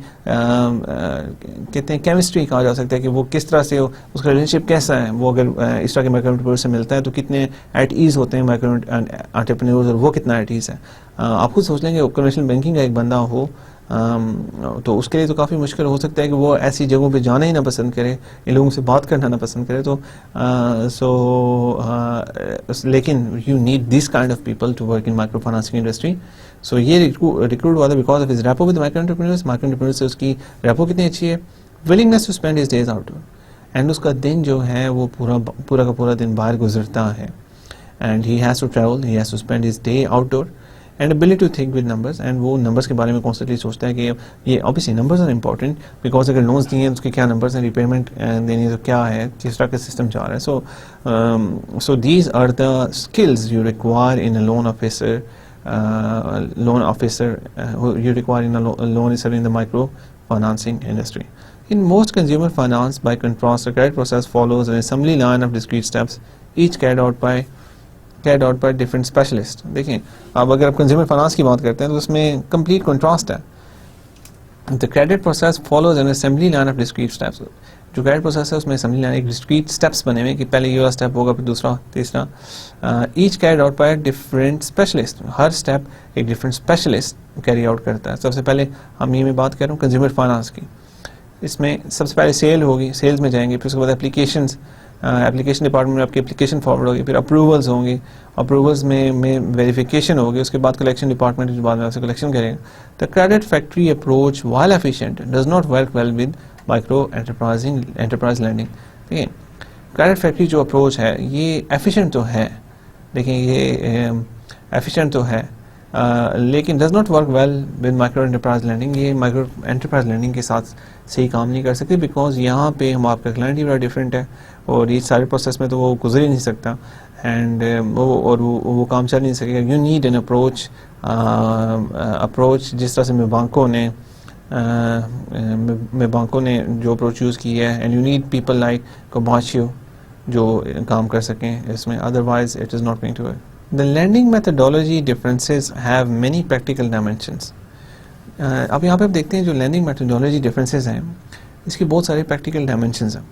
कहते हैं केमिस्ट्री कहा जा सकता है कि वो किस तरह से उसका रिलेशनशिप कैसा है. वो अगर इस तरह के माइक्रो एंटरप्रेन्योर से मिलता है तो कितने एट ईज़ होते हैं माइक्रो एंटरप्रेन्योर्स और वो कितना एट ईज़ है. आप खुद सोच लेंगे कन्वेंशनल बैंकिंग का एक बंदा हो तो उसके लिए तो काफ़ी मुश्किल हो सकता है कि वो ऐसी जगहों पे जाना ही ना पसंद करे, इन लोगों से बात करना ना पसंद करे. तो लेकिन you need this kind of people to work in micro financing industry. So ये रिक्रूट हुआ था because of his rapport with micro entrepreneurs. Micro entrepreneurs से उसकी रैपो कितनी अच्छी है. Willingness to spend his days outdoor, and उसका दिन जो है वो पूरा का पूरा दिन बाहर गुजरता है. And he has to travel, he has to spend his day outdoor, and ability to think with numbers. And वो नंबर्स के बारे में कॉन्स्टेंटली सोचता है कि ये obviously numbers are important because अगर लोन्स दिए हैं उसके क्या नंबर्स हैं, रिपेमेंट देनी तो क्या है, किस तरह का सिस्टम चल रहा है. So these are the skills you require in a loan officer you require in a loan officer in the microfinancing industry. In most consumer finance, by contrast, the credit process follows an assembly line of discrete steps, each carried out by different specialists. देखिए अब अगर आप consumer finance की बात करते हैं तो उसमें कंप्लीट कंट्रास्ट है. The credit process follows an assembly line of discrete steps. जो क्रेडिट प्रोसेस है उसमें असेंबली लाइन एक डिस्क्रीट स्टेप्स बने हुए कि पहले ये वाला स्टेप होगा फिर दूसरा तीसरा. Each carried out by different specialist. Her step एक डिफरेंट स्पेशलिस्ट कैरी आउट करता है. सबसे पहले हम ये मैं बात कर रहा हूँ कंज्यूमर फाइनेंस की. इसमें सबसे पहले सेल होगी, सेल्स में जाएंगे, फिर उसके बाद एप्लीकेशन डिपार्टमेंट में आपकी एप्लीकेशन फॉरवर्ड होगी, फिर अप्रूवल्स होंगे, अप्रूवल्स में वेरिफिकेशन होगी, उसके बाद कलेक्शन डिपार्टमेंट के बाद में आपसे कलेक्शन करेंगे. The credit factory approach while efficient does not work well with micro enterprise lending. देखिए क्रेडिट फैक्ट्री जो अप्रोच है ये एफिशिएंट तो है, देखिए ये एफिशिएंट तो है लेकिन does not work well with micro enterprise lending. ये माइक्रो एंटरप्राइज लैंडिंग के साथ सही काम नहीं कर सकते बिकॉज यहाँ पे हम आपका क्लाइंट ही बड़ा डिफरेंट है और ये सारे प्रोसेस में तो वो गुजर ही नहीं सकता एंड वो काम चल नहीं सकेगा. यू नीड एन अप्रोच जिस तरह से बैंकों ने जो अप्रोच यूज़ की है, and you need people like कोबाशियो जो काम कर सकें इसमें, otherwise it is not going to work. The lending methodology differences have many practical dimensions. अब यहाँ पे आप देखते हैं जो लैंडिंग मेथडोलॉजी डिफरेंसेस हैं इसकी बहुत सारे प्रैक्टिकल डायमेंशंस हैं.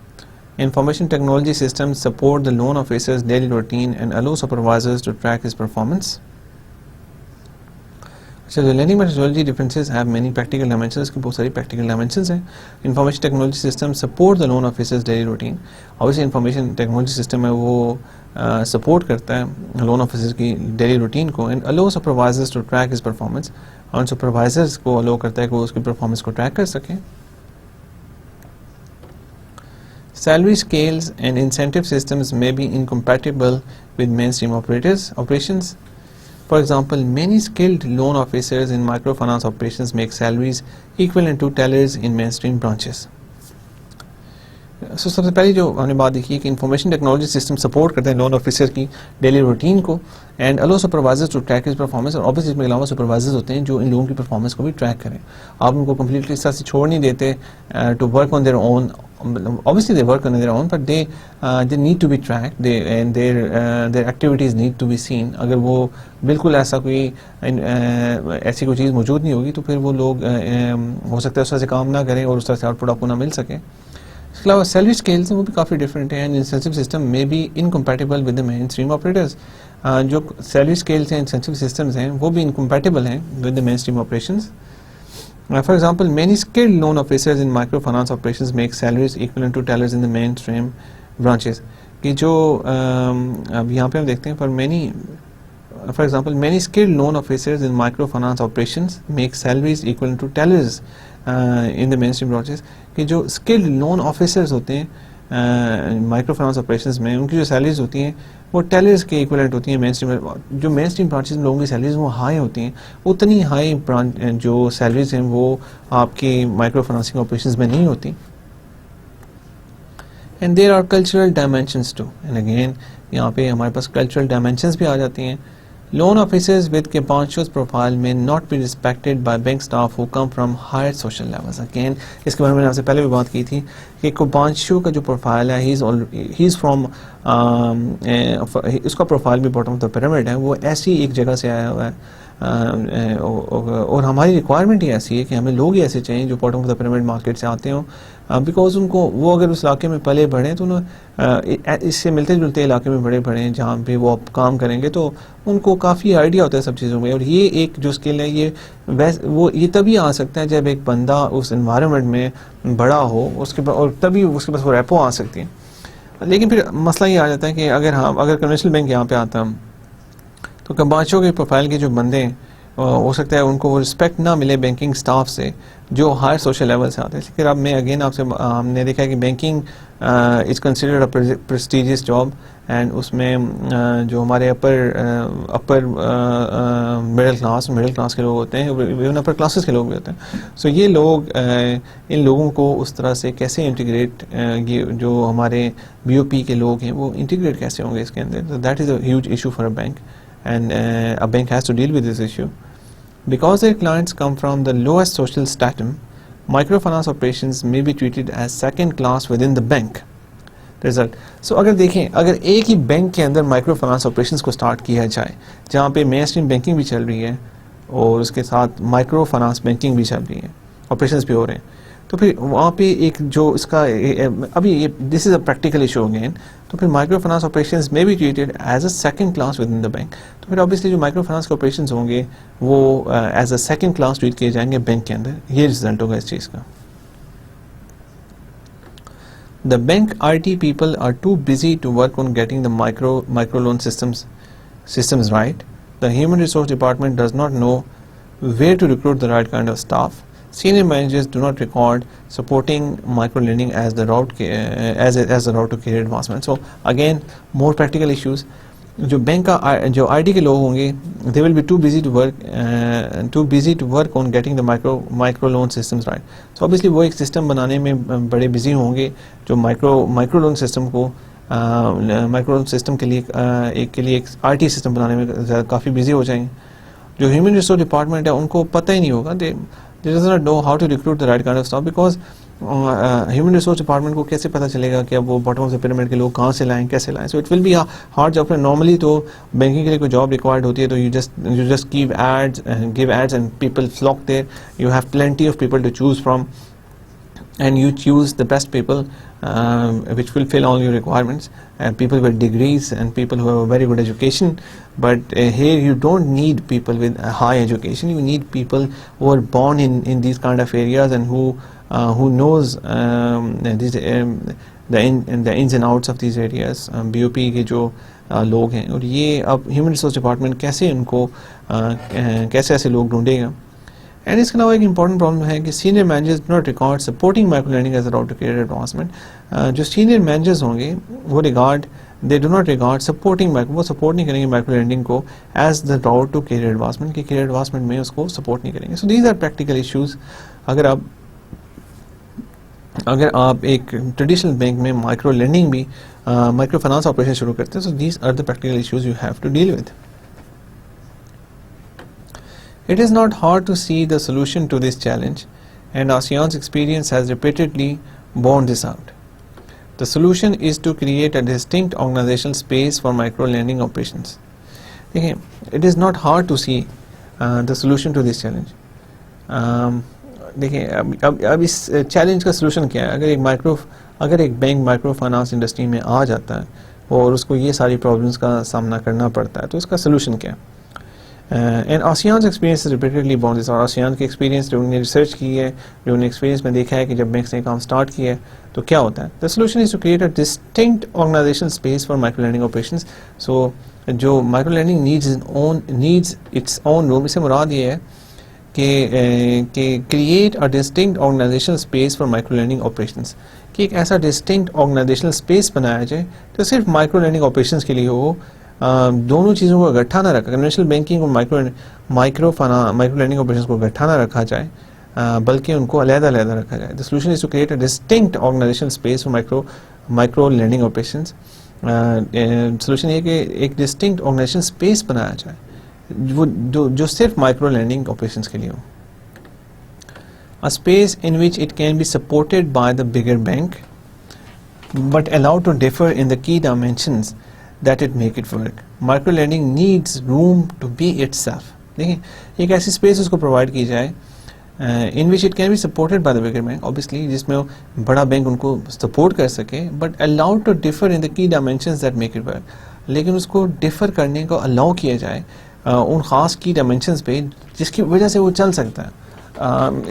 Information technology systems support the loan officer's daily routine and allow supervisors to track his performance. So the lending methodology differences have many practical dimensions. इसकी बहुत सारी practical dimensions हैं. Information technology systems support the loan officer's daily routine. Obviously information technology system है वो support करता है loan officer की daily routine को and allow supervisors to track his performance. और supervisors को allow करता है कि वो उसकी performance को track कर सकें. Salary scales and incentive systems may be incompatible with mainstream operations. For example, many skilled loan officers in microfinance operations make salaries equivalent to tellers in mainstream branches. So सबसे पहले जो हमने बात देखी है कि इंफॉर्मेशन टेक्नोलॉजी सिस्टम सपोर्ट करते हैं लोन ऑफिसर की डेली रूटीन को and allow supervisors to track his performance, और ऑब्वियसली इसके अलावा सुपरवाइजर्स होते हैं जो इन लोगों की परफॉर्मेंस को भी ट्रैक करें. आप उनको कम्प्लीटली इस तरह से छोड़ नहीं देते to work on their own. Obviously they work on their own, but they need to be tracked. And their activities need to be seen. अगर वो बिल्कुल ऐसा कोई ऐसी कोई चीज़ मौजूद नहीं होगी तो फिर वो लोग हो सकता है उस तरह से काम ना करें और उस तरह से आउटपुट आपको ना मिल सके. इसके अलावा सैलरी स्केल्स हैं वो भी काफ़ी डिफरेंट हैं एंड इंसेंटिव सिस्टम में be incompatible with the mainstream operators. जो सैलरी स्केल्स हैं, इंसेंटिव सिस्टम्स हैं, वो भी इनकम्पैटिबल हैं with the mainstream operations. For example, many skilled loan officers in microfinance operations make salaries equivalent to tellers in the mainstream branches. कि जो अब यहाँ पे हम देखते हैं for example, many skilled loan officers in microfinance operations make salaries equivalent to tellers in the mainstream branches. कि जो skilled loan officers होते हैं माइक्रो फाइनेंस ऑपरेशंस में उनकी जो सैलरीज होती हैं वो टेलर्स के इक्वलेंट होती हैं. जो मेन स्ट्रीम ब्रांचेस में लोगों की सैलरीज वो हाई होती हैं, उतनी हाई जो सैलरीज हैं वो आपकी माइक्रो फाइनेंसिंग ऑपरेशंस में नहीं होती. And there are cultural dimensions too. And again यहाँ पे हमारे पास कल्चरल डायमेंशंस भी आ जाती हैं. Loan officers with Kepancho's profile may not be respected by bank staff who come from higher social levels. Again, इसके बारे में आपसे पहले भी बात की थी कि Kepancho का जो प्रोफाइल है he is from उसका प्रोफाइल भी बॉटम ऑफ द पिरामिड है, वो ऐसी एक जगह से आया हुआ है. और हमारी रिक्वायरमेंट ही ऐसी है कि हमें लोग ही ऐसे चाहिए जो bottom of the pyramid market से आते हों, बिकॉज उनको वो अगर उस इलाके में पले बढ़े तो इससे मिलते जुलते इलाके में बड़े बढ़े जहाँ पे वो काम करेंगे तो उनको काफ़ी आइडिया होता है सब चीज़ों में. और ये एक जो स्किल है ये तभी आ सकता है जब एक बंदा उस एनवायरनमेंट में बड़ा हो और तभी उसके पास वो रेपो आ सकती है. लेकिन फिर मसला ये आ जाता है कि अगर कमर्शियल बैंक यहाँ पे आता है तो कबाचों के प्रोफाइल के जो बंदे हैं हो सकता है उनको वो रिस्पेक्ट ना मिले बैंकिंग स्टाफ से जो हायर सोशल लेवल से आते हैं. लेकिन अब मैं अगेन आपसे हमने देखा है कि banking is considered a prestigious job and उसमें जो हमारे अपर मिडिल क्लास के लोग होते हैं, इवन अपर क्लासेस के लोग भी होते हैं. सो ये लोग इन लोगों को उस तरह से कैसे इंटीग्रेट, जो हमारे BOP के लोग हैं वो इंटीग्रेट कैसे होंगे इसके अंदर. तो that is a huge issue for a bank. And a bank has to deal with this issue. Because their clients come from the lowest social stratum, microfinance operations may be treated as second class within the bank. Result. So अगर देखें, अगर एक ही bank के अंदर microfinance operations को start किया जाए जहाँ पे मेन स्ट्रीम बैंकिंग भी चल रही है और उसके साथ माइक्रोफाइनेंस बैंकिंग भी चल रही है, ऑपरेशंस भी हो रहे हैं, तो फिर वहाँ पे एक जो इसका अभी this is a practical issue again. तो फिर माइक्रो फाइनेंस ऑपरेशंस में भी treated as a second class within the bank. तो फिर ऑब्वियसली जो माइक्रो फाइनेंस के ऑपरेशंस होंगे वो as a second class treat किए जाएंगे बैंक के अंदर. ये रिजल्ट होगा इस चीज़ का. The bank IT people are too busy to work on getting the micro loan systems right. The human resource department does not know where to recruit the right kind of staff. Senior managers do not record supporting microlending as the route to career advancement. So again, more practical issues. जो bank का जो IT के लोग होंगे they will be too busy to work on getting the micro loan systems right. So obviously वो एक system बनाने में बड़े बिजी होंगे जो माइक्रो लोन सिस्टम को माइक्रो लोन सिस्टम के लिए एक IT सिस्टम बनाने में काफ़ी बिजी हो जाएंगे. जो ह्यूमन रिसोर्स डिपार्टमेंट है उनको पता ही नहीं होगा, they does not know how to recruit the right kind of staff because human resource department को कैसे पता चलेगा कि अब वो बॉटम ऑफ द पिरामिड के लोग कहाँ से लाएं, कैसे लाएं. So it will be hard job. Normally तो बैंकिंग के लिए कोई जॉब रिक्वायर्ड होती है तो you just give ads and people flock there. You have plenty of people to choose from and you choose the best people which will fill all your requirements, people with degrees and people who have a very good education. But here you don't need people with high education, you need people who are born in these kind of areas and who knows the ins and outs of these areas. BOP के जो लोग हैं, और ये अब human resource department कैसे उनको कैसे ऐसे लोग ढूंढेगा. एंड इसके अलावा एक इंपॉर्टेंट प्रॉब्लम है कि senior managers do not record supporting micro lending as a route to career advancement. जो सीनियर मैनेजर्स होंगे वो they do not regard supporting वो सपोर्ट नहीं करेंगे माइक्रो लैंडिंग को as the route to career advancement, कि करियर एडवांसमेंट में उसको सपोर्ट नहीं करेंगे. So these are practical issues. अगर आप एक ट्रेडिशनल बैंक में माइक्रो लैंडिंग भी माइक्रो फाइनेंस ऑपरेशन शुरू करते हैं, सो these are the practical issues you have to deal with. It is not hard to see the solution to this challenge, and ASEAN's experience has repeatedly borne this out. The solution is to create a distinct organizational space for micro-lending operations. देखिए, it is not hard to see the solution to this challenge. देखिए, अब इस challenge का solution क्या है? अगर एक bank micro finance industry में आ जाता है और उसको ये सारी प्रॉब्लम्स का सामना करना पड़ता है, तो इसका सलूशन क्या है? And ASEAN experience repeatedly bond this, और आसियान के एक्सपीरियंस जो उन्होंने रिसर्च की है, जो उन्होंने एक्सपीरियंस में देखा है कि जब बैंक्स ने काम स्टार्ट किया है तो क्या होता है. The solution is to create a distinct organisational space for micro lending operations. So जो micro lending needs its own room, इससे मुराद ये है कि create a distinct organisational space for micro lending operations, कि एक ऐसा डिस्टिंक्ट ऑर्गेनाइजेशनल स्पेस बनाया जाए तो सिर्फ माइक्रो लैंडिंग ऑपरेशंस के लिए हो. दोनों चीज़ों को इकट्ठा ना रखा, कन्वेंशनल बैंकिंग और माइक्रो लैंडिंग ऑपरेशंस को इकट्ठा ना रखा जाए, बल्कि उनको अलग-अलग रखा जाए. The solution is to create a distinct organisational space for micro lending operations. Solution ये कि एक डिस्टिंक्ट ऑर्गेनाइजेशन स्पेस बनाया जाए वो जो सिर्फ माइक्रो लैंडिंग ऑपरेशंस के लिए हो. A space in which it can be supported by the bigger bank but allowed to differ in the key dimensions that it make it work. Micro lending needs room to be itself. देखिए, एक ऐसी space उसको provide की जाए in which it can be supported by the bigger bank, obviously जिसमें बड़ा bank उनको support कर सके, but allowed to differ in the key dimensions that make it work. लेकिन उसको डिफर करने को अलाउ किया जाए उन ख़ास की डायमेंशंस पे जिसकी वजह से वो चल सकता है.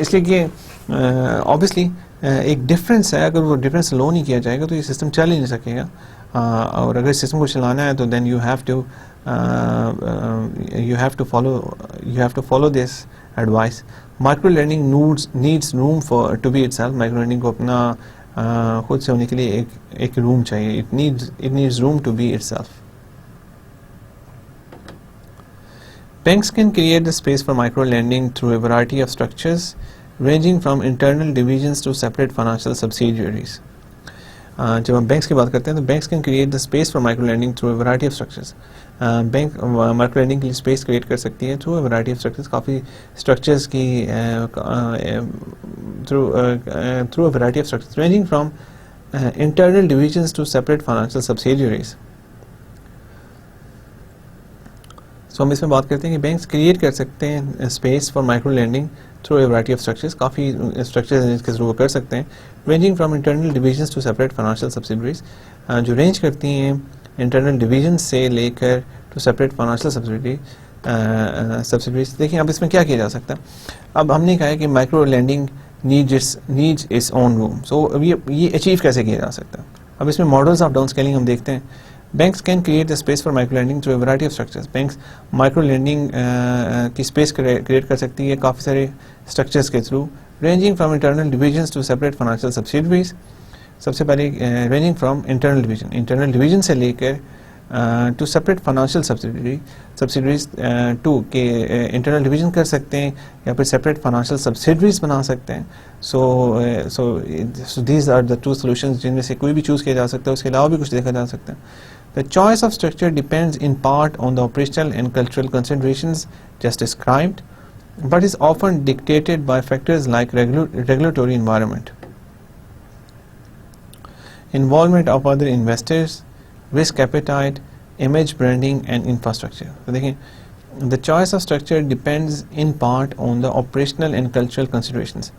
इसलिए कि ऑब्वियसली एक डिफरेंस है, अगर वो डिफरेंस लो नहीं किया जाएगा तो ये सिस्टम चल ही नहीं सकेगा. और अगर सिस्टम को चलाना है तो then you have to follow this advice. Micro lending needs room for to be itself. माइक्रो लैंडिंग को अपना खुद से होने के लिए एक रूम चाहिए. It needs room to be itself. Banks can create the space for micro-lending through a variety of structures, ranging from internal divisions to separate financial subsidiaries. जब हम बैंक्स की बात करते हैं तो banks can create the space for micro lending through a variety of structures. Bank micro lending के लिए space create कर सकती है through a variety of structures. काफ़ी स्ट्रक्चर्स की through a variety of structures ranging from internal divisions to separate financial subsidiaries. So हम इसमें बात करते हैं कि बैंक्स क्रिएट कर सकते हैं space for micro lending through a variety of structures. काफ़ी स्ट्रक्चर्स इसके थ्रू कर सकते हैं, ranging from internal divisions to separate financial subsidiaries, जो रेंज करती हैं इंटरनल डिविजन्स से लेकर टू सेपरेट फाइनेंशियल सब्सिडरीज. देखिए, अब इसमें क्या किया जा सकता है. अब हमने कहा है कि micro lending needs its own room. So अब ये अचीव कैसे किया जा सकता है. अब इसमें मॉडल्स ऑफ डाउन स्केलिंग हम देखते हैं. Banks can create the space for micro lending through a variety of structures. Banks micro lending की space create कर सकती है काफ़ी सारे structures के through, ranging from internal divisions to separate financial subsidiaries. सबसे पहले ranging from internal division से लेकर to separate financial subsidiaries to के internal division कर सकते हैं या फिर separate financial subsidiaries बना सकते हैं. So these are the two solutions जिनमें से कोई भी choose किया जा सकता है. उसके अलावा भी कुछ देखा जा सकता है. The choice of structure depends in part on the operational and cultural considerations just described, but is often dictated by factors like regulatory environment, involvement of other investors, risk appetite, image branding and infrastructure. तो देखें, the choice of structure depends in part on the operational and cultural considerations.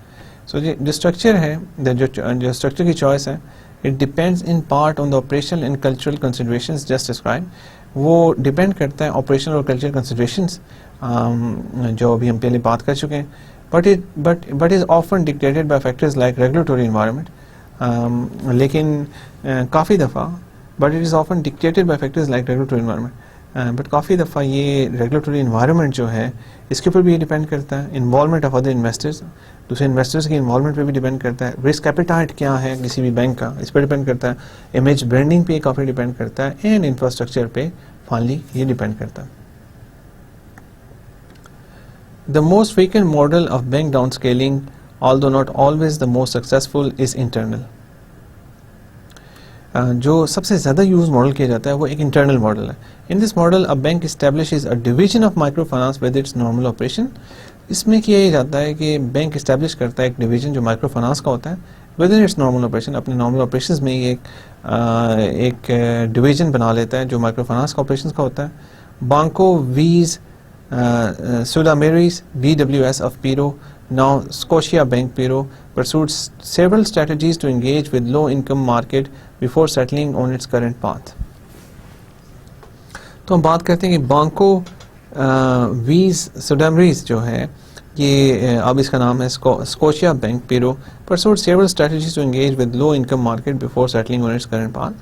So जो structure है, जो structure की choice है, it depends in part on the operational and cultural considerations just described. वो depend करता है operational और cultural considerations जो अभी हम पहले बात कर चुके हैं, but is often dictated by factors like regulatory environment. लेकिन काफ़ी दफ़ा but it is often dictated by factors like regulatory environment. But काफ़ी दफ़ा ये रेगुलेटरी इन्वायरमेंट जो है इसके ऊपर भी डिपेंड करता है, इन्वॉल्वमेंट ऑफ अदर इन्वेस्टर्स, दूसरे इन्वेस्टर्स की इन्वॉल्वमेंट पे भी डिपेंड करता है, रिस्क एपेटाइट क्या है किसी भी बैंक का इस पर डिपेंड करता है, इमेज ब्रांडिंग पे काफ़ी डिपेंड करता है, एंड इंफ्रास्ट्रक्चर पे फाइनली ये डिपेंड करता है. The most frequent model of bank down scaling, although not always the most successful, is internal. जो सबसे ज़्यादा यूज मॉडल किया जाता है वो एक इंटरनल मॉडल है. In this model a bank establishes a division of micro finance with its normal operation. इसमें किया ये जाता है कि बैंक इस्टेब्लिश करता है एक डिवीजन जो माइक्रो फाइनेंस का होता है with in its normal operation. अपने नॉर्मल ऑपरेशंस में ये एक डिवीजन बना लेता है जो माइक्रो फाइनेंस का ऑपरेशन का होता है. बांको वीज Sudameris, BWS of Piro, now Scotia Bank Piro, pursued several strategies to engage with low-income market before settling on its current path. तो हम बात करते हैं कि बांको वीज सुडामरीज जो है ये अब इसका नाम है Scotia bank Piro, pursued several strategies to engage with low-income market before settling on its current path.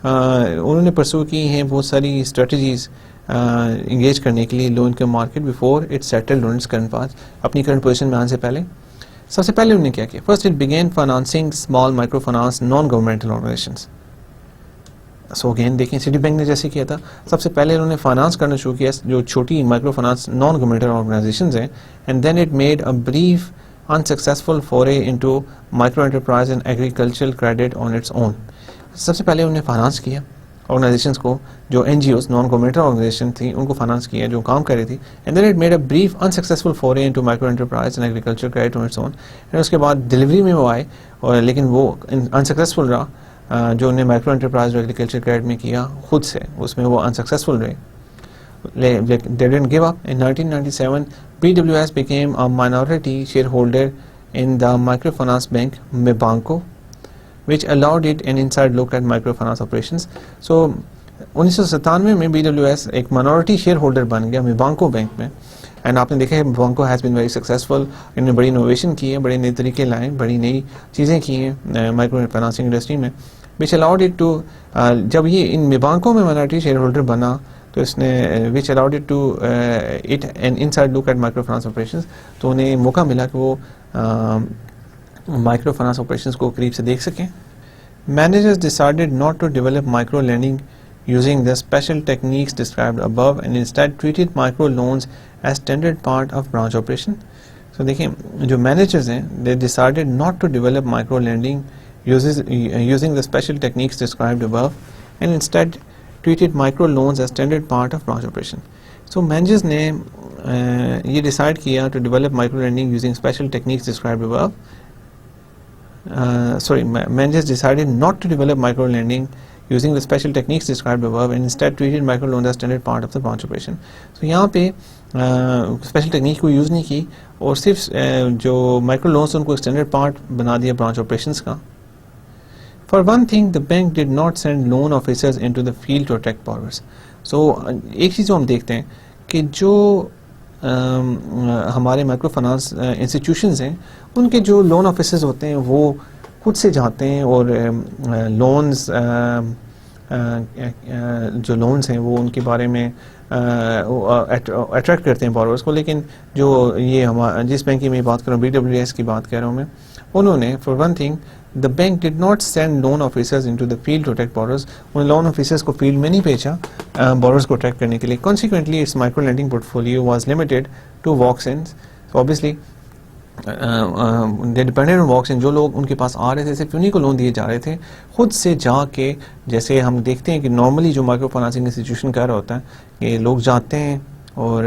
उन्होंने परसू की हैं बहुत सारी स्ट्रेटजीज इंगेज करने के लिए low income market before it settled on its current path, अपनी करंट पोजीशन में आने से पहले. सबसे पहले उन्होंने क्या किया? First it began financing small micro finance non governmental organisations. So again देखें सिटी बैंक ने जैसे किया था, सबसे पहले उन्होंने फाइनेंस करना शुरू किया जो छोटी micro finance non governmental organisations हैं, and then it made a brief unsuccessful foray into micro enterprise and agricultural credit on its own. सबसे पहले उन्होंने फाइनेंस किया ऑर्गेनाइजेशंस को, जो एनजीओस नॉन गवर्नमेंटल ऑर्गेनाइजेशन थी उनको फाइनेंस किया जो काम कर रही थी, and then it made a brief unsuccessful foray into micro enterprise and agriculture credit on its own. And उसके बाद डिलीवरी में वो आए और लेकिन वो अनसक्सेसफुल रहा जो उन्हें माइक्रो एंटरप्राइज और एग्रीकल्चर क्रेडिट में किया खुद से, उसमें वो अनसक्सेसफुल रहे. They didn't give up. In 1997, BWS became a minority shareholder in the microfinance bank Mibanco, which allowed it an inside look at microfinance operations. So 1997 में BWS एक minority shareholder बन गया मिबांको बैंक में, एंड आपने देखा है मिबांको has been very successful. इन्होंने बड़ी इनोवेशन की है, बड़े नए तरीके लाए, बड़ी नई चीज़ें की हैं माइक्रो फाइनेंसिंग इंडस्ट्री में, which allowed it to जब ये इन मिबांको में minority shareholder बना तो इसने which allowed it to it an inside look at microfinance operations. तो उन्हें मौका मिला कि वो माइक्रो फाइनेंस ऑपरेशंस को करीब से देख सकें. Managers decided not to develop micro lending using the special techniques described above and instead treated micro loans as standard part of branch operation. So देखिए जो मैनेजर्स हैं they decided not to develop micro lending using the special techniques described above and instead treated micro loans as standard part of branch operation. So managers ने ये decide किया to develop micro lending using special techniques described above. Managers decided not to develop micro lending using the special techniques described above and instead treated micro loans as standard part of the branch operation. So यहाँ पे special technique को use नहीं की और सिर्फ जो micro loans उनको standard part बना दिया ब्रांच ऑपरेशंस का. For one thing, the bank did not send loan officers into the field to attract borrowers. So एक चीज़ जो हम देखते हैं कि जो हमारे माइक्रो फाइनेंस इंस्टीट्यूशंस हैं उनके जो लोन ऑफिसर्स होते हैं वो खुद से जाते हैं और लोन्स जो लोन्स हैं वो उनके बारे में अट्रैक्ट करते हैं बोरोवर्स को. लेकिन जो ये हमारा जिस बैंक की मैं बात कर रहा हूँ BWS की बात कर रहा हूँ मैं, उन्होंने for one thing the bank did not send loan officers into the field to attract borrowers. उन लोन ऑफिसर्स को फील्ड में नहीं भेजा बोरोवर्स को अट्रैक्ट करने के लिए. Consequently its micro lending portfolio was limited to walk-ins. Obviously they depended on walk-in. जो लोग उनके पास आ रहे थे सिर्फ उन्हीं को लोन दिए जा रहे थे. खुद से जाके जैसे हम देखते हैं कि नॉर्मली जो माइक्रो फाइनेंसिंग इंस्टीट्यूशन कर रहा होता है कि लोग जाते हैं और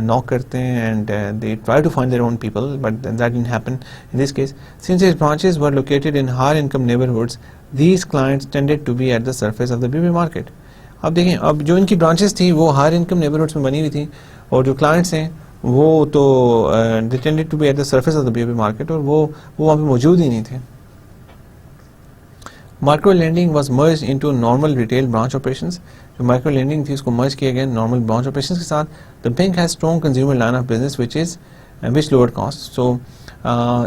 नॉक करते हैं and they try to find their own people, but that didn't happen in this case. Since its branches were located in higher income neighbourhoods, these clients tended to be at the surface of the BB market. अब देखें, अब जो इनकी branches थी वो higher income neighbourhoods में बनी हुई थी और जो क्लाइंट्स हैं वो तो they tended to be at the surface of the BB market और वो वहाँ पे मौजूद ही नहीं थे. Micro lending was merged into normal retail branch operations. जो माइक्रो लेंडिंग थी उसको मर्ज किया गया नॉर्मल ब्रांच ऑपरेशंस के साथ. The bank has strong consumer line of business which lower cost. So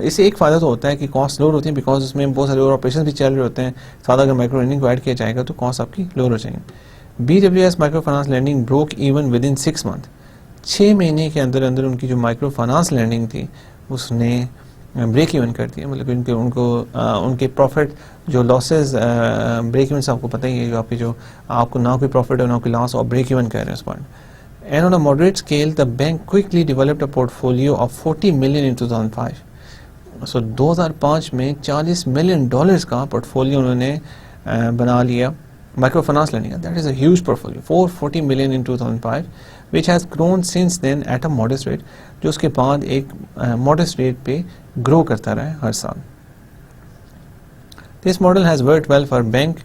इससे एक फ़ायदा तो होता है कि कॉस्ट लोअर होती है बिकॉज उसमें बहुत सारे और ऑपरेशन भी चल रहे होते हैं. साथ अगर माइक्रो लेंडिंग को ऐड किया जाएगा तो कॉस्ट आपकी लोअर हो जाएंगी. BWS micro finance lending broke even within 6 month, 6 महीने के अंदर अंदर उनकी जो माइक्रो फाइनेंस लैंडिंग थी उसने ब्रेक इवन कर दिया, मतलब उनके प्रॉफिट जो लॉसेस ब्रेक इवन से आपको पता ही है, जो आपकी जो आपको ना कोई प्रॉफिट और ना कोई लॉस और ब्रेक इवन कर रहे हैं उस point. And on a moderate scale the bank quickly developed a portfolio of 40 million in 2005. So 2005 में $40 मिलियन का पोर्टफोलियो उन्होंने बना लिया micro finance lending. That is a huge portfolio, 440 million in 2005 which has grown since then at a modest rate, जो उसके बाद एक modest rate पे grow करता रहा है हर साल. This model has worked well for bank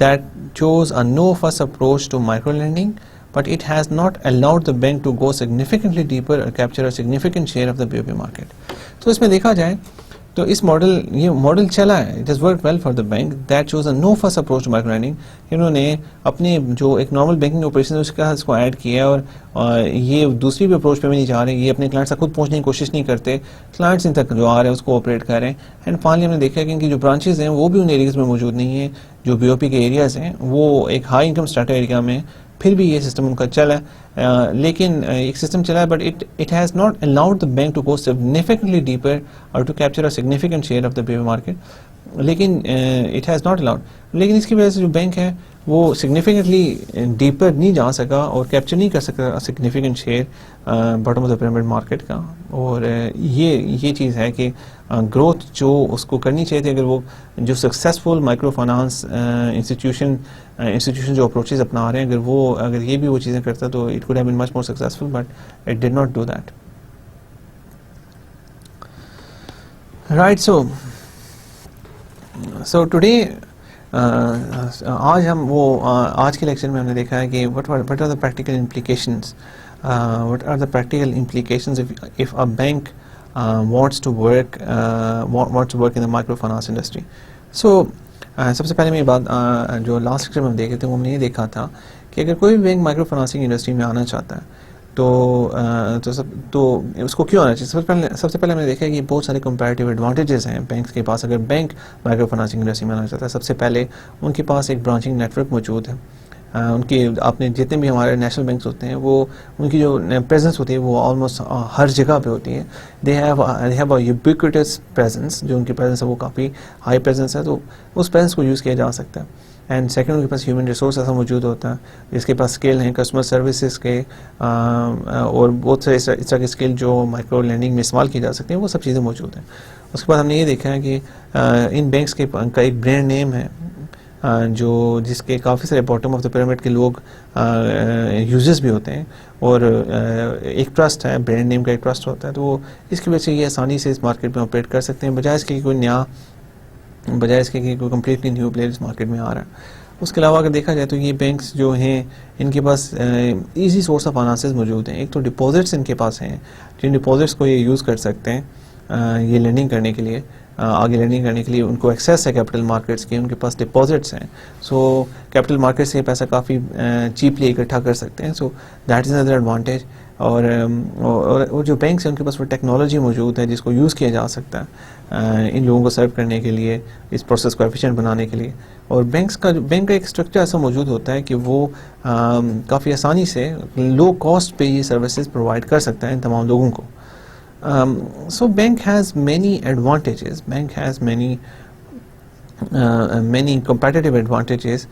that chose a no-fuss approach to microlending, but it has not allowed the bank to go significantly deeper or capture a significant share of the BOP market. तो इसमें देखा जाए तो इस ये model चला है, it has work well for the bank that shows a no first approach to micro lending. इन्होंने अपने जो एक नॉर्मल बैंकिंग ऑपरेशन है उसका इसको ऐड किया और ये दूसरी भी अप्रोच पे भी नहीं जा रहे, ये अपने क्लाइंट्स तक खुद पहुंचने की कोशिश नहीं करते, क्लाइंट्स इन तक जो आ रहे हैं उसको ऑपरेट कर रहे हैं. एंड फाइनली हमने देखा कि इनकी जो ब्रांचेज हैं वो भी उन एरियाज़ में मौजूद नहीं है, जो BOP के एरियाज़ हैं वो एक हाई इनकम स्ट्रैटा एरिया में, फिर भी ये सिस्टम उनका चला लेकिन एक सिस्टम चला है, but it has not allowed the bank to go significantly deeper or to capture a significant share of the BOP market. लेकिन इट हैज़ नॉट अलाउड, लेकिन इसकी वजह से जो बैंक है वो सिग्निफिकेंटली डीपर नहीं जा सका और कैप्चर नहीं कर सका significant share bottom of the pyramid market का. और ये चीज़ है कि ग्रोथ जो उसको करनी चाहिए थी, अगर वो जो सक्सेसफुल माइक्रो फाइनेंस इंस्टीट्यूशन जो अप्रोचेज अपना रहे हैं, अगर ये भी वो चीज़ें करता तो it could have been much more successful, but it did not do that. Right, so today आज हम आज के लेक्चर में हमने देखा है कि what are the practical implications, what are the practical implications if a bank wants to work in the microfinance industry. So सबसे पहले मैं बात जो लास्ट लेक्चर में हम देखे थे वो हमने ये देखा था कि अगर कोई भी बैंक माइक्रो फाइनेंसिंग इंडस्ट्री में आना चाहता है तो उसको क्यों आना चाहिए. सबसे पहले हमने देखा कि बहुत सारे कंपैरेटिव एडवांटेजेस हैं बैंक्स के पास अगर बैंक माइक्रो फाइनेंसिंग इंडस्ट्री में आना चाहता है. सबसे पहले उनके पास एक ब्रांचिंग नेटवर्क मौजूद है. उनके आपने जितने भी हमारे नेशनल बैंक्स होते हैं वो उनकी जो प्रेजेंस होती है वो ऑलमोस्ट हर जगह पे होती है. They have a ubiquitous presence, जो उनकी प्रेजेंस है वो काफ़ी हाई प्रेजेंस है, तो उस प्रेजेंस को यूज़ किया जा सकता है. एंड सेकंड उनके पास ह्यूमन रिसोर्स ऐसा मौजूद होता है जिसके पास स्किल हैं कस्टमर सर्विसेज के और बहुत से इस तरह के स्किल जो माइक्रो लैंडिंग में इस्तेमाल की जा सकते हैं, वो सब चीज़ें मौजूद हैं. उसके बाद हमने ये देखा है कि इन बैंक्स का एक ब्रांड नेम है जो जिसके काफ़ी सारे बॉटम ऑफ द पिरामिड के लोग यूजर्स भी होते हैं और एक ट्रस्ट है, ब्रांड नेम का एक ट्रस्ट होता है, तो इसकी वजह से ये आसानी से इस मार्केट में ऑपरेट कर सकते हैं बजाय इसके कि कोई कम्प्लीटली न्यू प्लेयर इस मार्केट में आ रहा है. उसके अलावा अगर देखा जाए तो ये बैंक्स जो हैं इनके पास इजी सोर्स ऑफ फाइनेंसेस मौजूद हैं. एक तो डिपॉजिट्स इनके पास हैं, जिन डिपॉजिट्स को ये यूज़ कर सकते हैं ये लेंडिंग करने के लिए, आगे लैंडिंग करने के लिए उनको एक्सेस है कैपिटल मार्केट्स की, उनके पास डिपॉजिट्स हैं, सो कैपिटल मार्केट से पैसा काफ़ी चीपली इकट्ठा कर सकते हैं. So that is another advantage. और जो बैंक्स हैं उनके पास वो टेक्नोलॉजी मौजूद है जिसको यूज़ किया जा सकता है इन लोगों को सर्व करने के लिए, इस प्रोसेस को एफिशिएंट बनाने के लिए. और बैंक का एक स्ट्रक्चर ऐसा मौजूद होता है कि वो काफ़ी आसानी से लो कॉस्ट पे ये सर्विसेज प्रोवाइड कर सकता है इन तमाम लोगों को. So bank has many advantages. Bank has many competitive advantages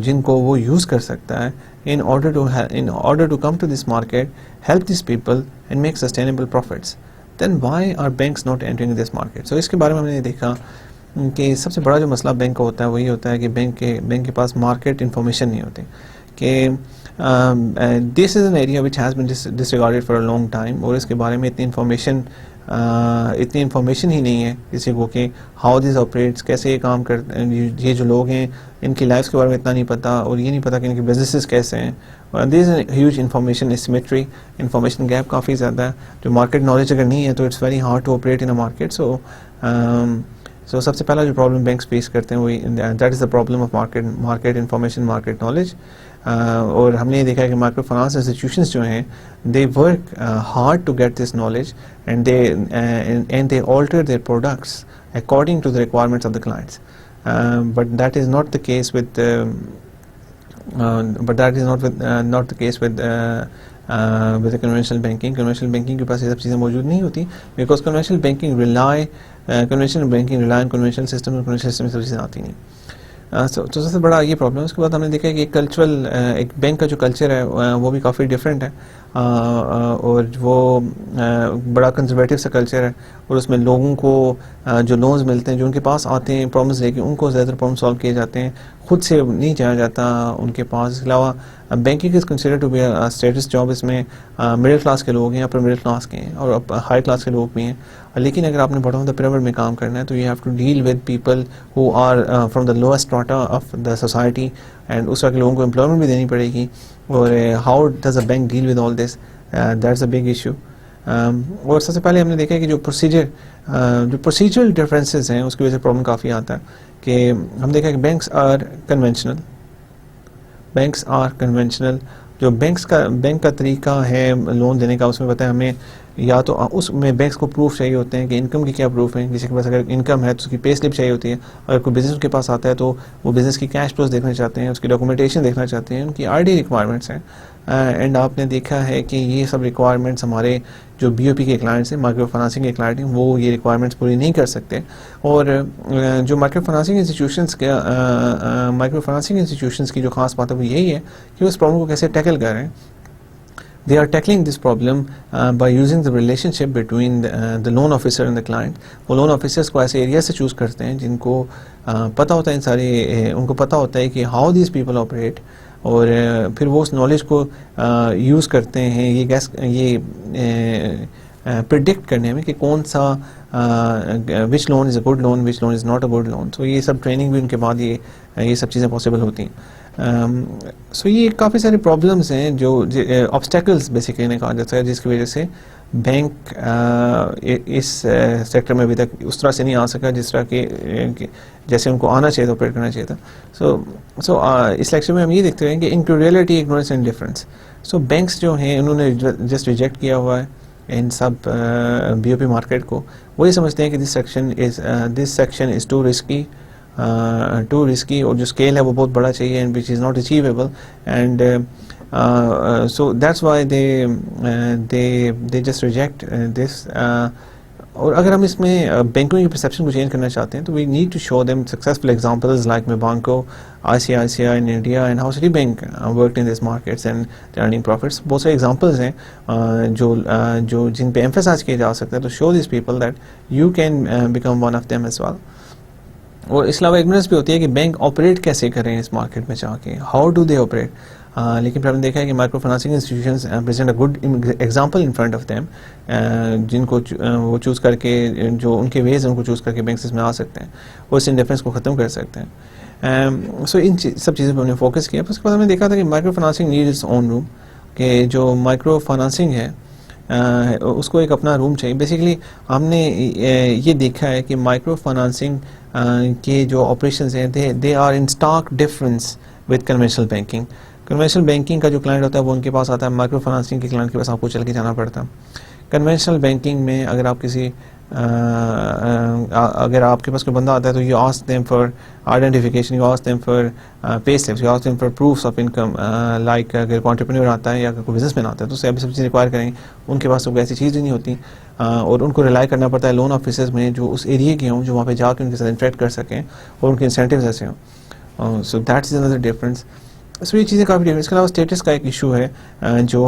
जिनको वो use कर सकता है in order to come to this market, help these people and make sustainable profits. Then why are banks not entering this market? So इसके बारे में हमने देखा कि सबसे बड़ा जो मसला बैंक का होता है वही होता है कि बैंक के पास मार्केट इन्फॉर्मेशन नहीं होती कि this is an area which has been disregarded for a long time और इसके बारे में इतनी इन्फॉर्मेशन ही नहीं है किसी को कि हाउ दिस ऑपरेट्स, कैसे ये काम करते हैं. ये जो लोग हैं इनकी लाइफ्स के बारे में इतना नहीं पता और ये नहीं पता कि इनके बिजनेसेस कैसे हैं. और this is huge information asymmetry, information gap काफ़ी ज़्यादा है. जो मार्केट नॉलेज अगर नहीं है तो it's very hard to operate in a market. So सबसे पहला जो प्रॉब्लम बैंक्स फेस करते हैं वही that is the problem of market information, market knowledge. और हमने ये देखा है कि माइक्रो फाइनेंस इंस्टीट्यूशंस जो हैं they work hard to get this knowledge and they alter their products according to the requirements of the clients. But that is not the case but that is not the case with conventional banking. Conventional banking के पास ये सब चीज़ें मौजूद नहीं होती, because conventional banking rely on conventional system, और conventional system में सब चीज़ें आती नहीं. तो सबसे बड़ा ये प्रॉब्लम है. उसके बाद हमने देखा है कि एक बैंक का जो कल्चर है वो भी काफ़ी डिफरेंट है, और वो बड़ा कंजर्वेटिव सा कल्चर है, और उसमें लोगों को जो लोन्स मिलते हैं, जो उनके पास आते हैं प्रॉब्लम्स लेके, उनको ज़्यादातर प्रॉब्लम सॉल्व किए जाते हैं, खुद से नहीं जाया जाता उनके पास. इसके अलावा banking is consider to be status job. इसमें मिडिल क्लास के लोग हैं, अपर मिडिल क्लास के हैं, और हाई क्लास के लोग भी हैं. लेकिन अगर आपने बॉटम ऑफ द पिरामिड में काम करना है तो you have to deal with people who are from the lowest strata of the society, and उस तरह के लोगों को एम्प्लॉयमेंट भी देनी पड़ेगी. और how does a bank deal with all this, that's a big issue. और सबसे पहले हमने देखा है कि जो प्रोसीजरल डिफरेंसेस हैं उसकी वजह से प्रॉब्लम काफ़ी आता है. कि हम देखा है कि बैंक्स आर कन्वेंशनल. जो बैंक का तरीका है लोन देने का, उसमें पता है हमें या तो उसमें बैंक्स को प्रूफ चाहिए होते हैं कि इनकम की क्या प्रूफ है. किसी के पास अगर इनकम है तो उसकी पे स्लिप चाहिए होती है. अगर कोई बिज़नेस के पास आता है तो वो बिज़नेस की कैश फ्लोज देखना चाहते हैं, उसकी डॉक्यूमेंटेशन देखना चाहते हैं, उनकी आईडी रिक्वायरमेंट्स हैं. एंड आपने देखा है कि ये सब रिक्वायरमेंट्स हमारे जो बीओपी के क्लाइंट्स हैं, माइक्रो फाइनेंसिंग के क्लाइंट हैं, वो ये रिक्वायरमेंट्स पूरी नहीं कर सकते. और जो माइक्रो फाइनेंसिंग इंस्टीट्यूशंस की जो खास बात है वो यही है कि उस प्रॉब्लम को कैसे टैकल करें. They are tackling this problem by using the relationship between the loan officer and the client. वो loan officers को ऐसे एरिया से चूज़ करते हैं जिनको पता होता है उनको पता होता है कि how these people operate, और फिर वो उस नॉलेज को यूज़ करते हैं ये प्रिडिक्ट करने में कि कौन सा which loan is a good loan, which loan is not a good loan. So ये सब ट्रेनिंग भी उनके बाद ये सब चीज़ें पॉसिबल होती हैं. सो ये काफ़ी सारे प्रॉब्लम्स हैं जो ऑब्स्टेकल्स बेसिकली ने कहा जाता है, जिसकी वजह से बैंक इस सेक्टर में अभी तक उस तरह से नहीं आ सका जिस तरह के जैसे उनको आना चाहिए था, ऑपरेट करना चाहिए था. सो इस लेक्चर में हम ये देखते हैं कि इंक्लूडियलिटी, ignorance and difference. So banks जो हैं उन्होंने जस्ट रिजेक्ट किया हुआ है इन सब बीओपी मार्केट को. वो ये समझते हैं कि this section is to risky, और जो स्केल है वो बहुत बड़ा चाहिए, and which is not achievable. And so that's why they just reject this. और अगर हम इसमें बैंकों की परसेप्शन को चेंज करना चाहते हैं तो we need to show them successful examples like Banco, ICICI in India, and how Citibank worked in these markets and earning profits. बहुत सारे एग्जांपल्स हैं जो जिन पे एम्फसाइज किया जा सकता है, तो show this people that you can become one of them as well. और इसके अलावा इग्नोरेंस भी होती है कि बैंक ऑपरेट कैसे करें इस मार्केट में जाके, हाउ डू दे ऑपरेट. लेकिन फिर हमने देखा है कि micro financing institutions present a good example in front of them, जिनको वो चूज़ करके, जो उनके वेज उनको चूज़ करके बैंक इसमें आ सकते हैं और इस इंडिफरेंस को ख़त्म कर सकते हैं. सो इन सब चीज़ों पर हमने फोकस किया. उसके बाद हमने देखा था कि micro financing need it's own room, कि जो माइक्रो फाइनेंसिंग है उसको एक अपना रूम चाहिए. बेसिकली हमने ये देखा है कि माइक्रो फाइनेंसिंग के जो ऑपरेशंस हैं they are in stark difference with conventional banking. Conventional banking का जो क्लाइंट होता है वो उनके पास आता है, माइक्रो फाइनेंसिंग के क्लाइंट के पास आपको चल के जाना पड़ता है. कन्वेंशनल बैंकिंग में अगर आप अगर आपके पास कोई बंदा आता है तो you ask them for identification, you ask them for pay slips, you ask them for proofs of income. Like अगर एंटरप्रेन्योर आता है या कोई बिजनेसमैन आता है तो उससे अभी सब चीज़ रिक्वायर करेंगे. उनके पास तो ऐसी चीज़ ही नहीं होती, और उनको रिलाई करना पड़ता है लोन ऑफिसर्स में जो उस एरिया के हों, जो वहाँ पे जाकर उनके साथ इंटरेक्ट कर सकें और उनके इंसेंटिव्स ऐसे हों. So that's another difference. So ये चीज़ें काफ़ी डिफरेंस. इसके अलावा स्टेटस का एक इशू है जो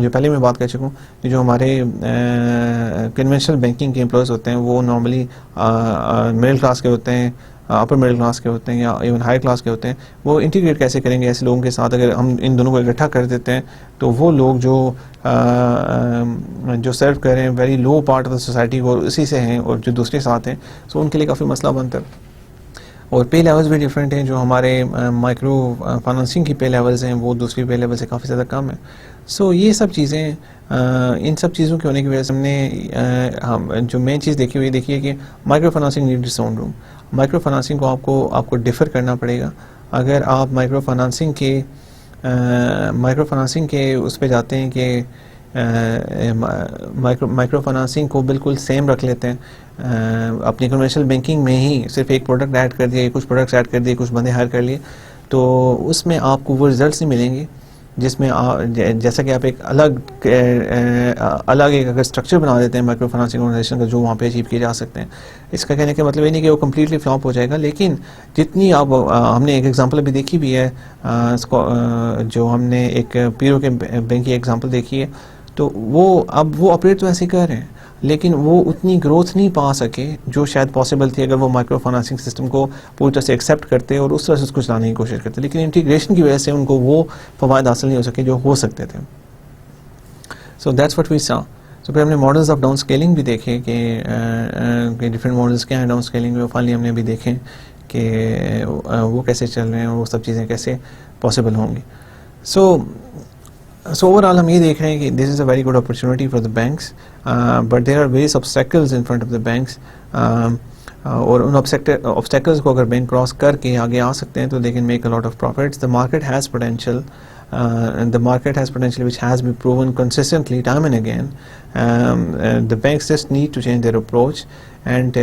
पहले मैं बात कर चुका हूँ, जो हमारे कन्वेंशनल बैंकिंग के एम्प्लॉयज़ होते हैं वो नॉर्मली मिडिल क्लास के होते हैं, अपर मिडिल क्लास के होते हैं, या इवन हाई क्लास के होते हैं. वो इंटीग्रेट कैसे करेंगे ऐसे लोगों के साथ? अगर हम इन दोनों को इकट्ठा कर देते हैं तो वो लोग जो सर्व कर रहे हैं very low part of the society को उसी से हैं, और जो दूसरे साथ हैं, सो उनके लिए काफ़ी मसला बनता है. और पे लेवल्स भी डिफरेंट हैं. जो हमारे माइक्रो फाइनेंसिंग की पे लेवल्स हैं वो दूसरी पे लेवल से काफ़ी ज़्यादा कम है. सो ये सब चीज़ें, इन सब चीज़ों के होने की वजह से हमने जो मेन चीज़ देखी हुई देखी है कि micro financing need it's own room. Micro financing को आपको डिफ़र करना पड़ेगा. अगर आप माइक्रो फाइनेंसिंग के उस पर जाते हैं कि माइक्रो फाइनेंसिंग को बिल्कुल सेम रख लेते हैं, अपनी कन्वेंशनल बैंकिंग में ही सिर्फ एक प्रोडक्ट ऐड कर दिया, कुछ प्रोडक्ट्स ऐड कर दिए, कुछ बंदे हायर कर लिए, तो उसमें आपको वो रिजल्ट्स नहीं मिलेंगे जिसमें जैसा कि आप एक अलग एक अगर स्ट्रक्चर बना देते हैं माइक्रो फाइनेंसिंग ऑर्गेनाइजेशन का जो वहाँ पे अचीव किए जा सकते हैं। इसका कहने का मतलब ये नहीं कि वो कम्प्लीटली फ्लॉप हो जाएगा, लेकिन जितनी आप हमने एक एग्जांपल अभी देखी भी है, जो हमने एक पीरो के बैंक की एग्जांपल देखी है, तो वो ऑपरेट तो ऐसे कर रहे हैं, लेकिन वो उतनी ग्रोथ नहीं पा सके जो शायद पॉसिबल थी अगर वो माइक्रो फाइनेंसिंग सिस्टम को पूरी तरह से एक्सेप्ट करते और उस तरह से उसको चलाने की कोशिश करते, लेकिन इंटीग्रेशन की वजह से उनको वो फ़वाद हासिल नहीं हो सके जो हो सकते थे। So that's what we saw. तो फिर हमने मॉडल्स ऑफ डाउन स्केलिंग भी देखे कि डिफरेंट मॉडल्स क्या हैं डाउन स्केलिंग में, फाइनली हमने भी देखे कि वो कैसे चल रहे हैं, वो सब चीज़ें कैसे पॉसिबल होंगी। So overall हम ये देख रहे हैं कि this is a very good opportunity for the banks, but there are various obstacles in front of the banks, और उन obstacles को अगर बैंक क्रॉस करके आगे आ सकते हैं तो they can make a lot of profits. The market has potential, and the market has potential which has been proven consistently time and again. The banks just need to change their approach, and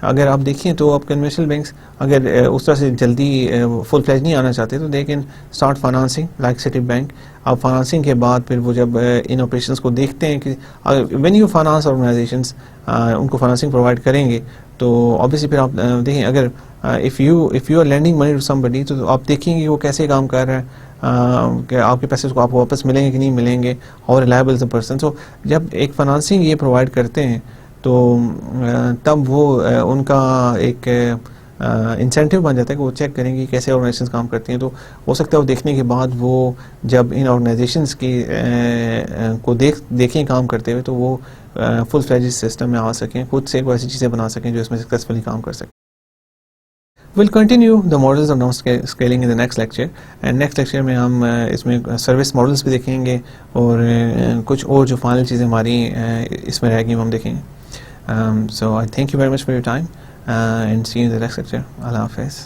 अगर आप देखें तो अब conventional banks अगर उस तरह से जल्दी फुल फ्लैज नहीं आना चाहते तो they can start financing like city bank. अब फाइनेंसिंग के बाद फिर वो जब इन ऑपरेशंस को देखते हैं कि व्हेन यू फाइनेंस ऑर्गेनाइजेशंस उनको फाइनेंसिंग प्रोवाइड करेंगे तो ऑब्वियसली फिर आप देखें अगर if you are lending money to somebody तो आप देखेंगे वो कैसे काम कर रहा है, कि आपके पैसे को आपको वापस मिलेंगे कि नहीं मिलेंगे, और रिलायबल इज द पर्सन। सो जब एक फाइनेंसिंग ये प्रोवाइड करते हैं तो तब वो उनका एक इंसेंटिव बन जाता है कि वो चेक करेंगे कैसे ऑर्गेनाइजेशंस काम करती हैं। तो हो सकता है वो देखने के बाद वो जब इन ऑर्गेनाइजेशंस की को देखें काम करते हुए तो वो फुल फ्लेज सिस्टम में आ सकें, खुद से कोई ऐसी चीज़ें बना सकें जो इसमें सक्सेसफुली काम कर सकें। We'll continue the models of down scaling in the next lecture, and next lecture में हम इसमें सर्विस मॉडल्स भी देखेंगे और कुछ और जो फाइनल चीज़ें हमारी इसमें रहेंगी हम देखेंगे। So I thank you very much for your time and see you in the next lecture. Allah Hafiz.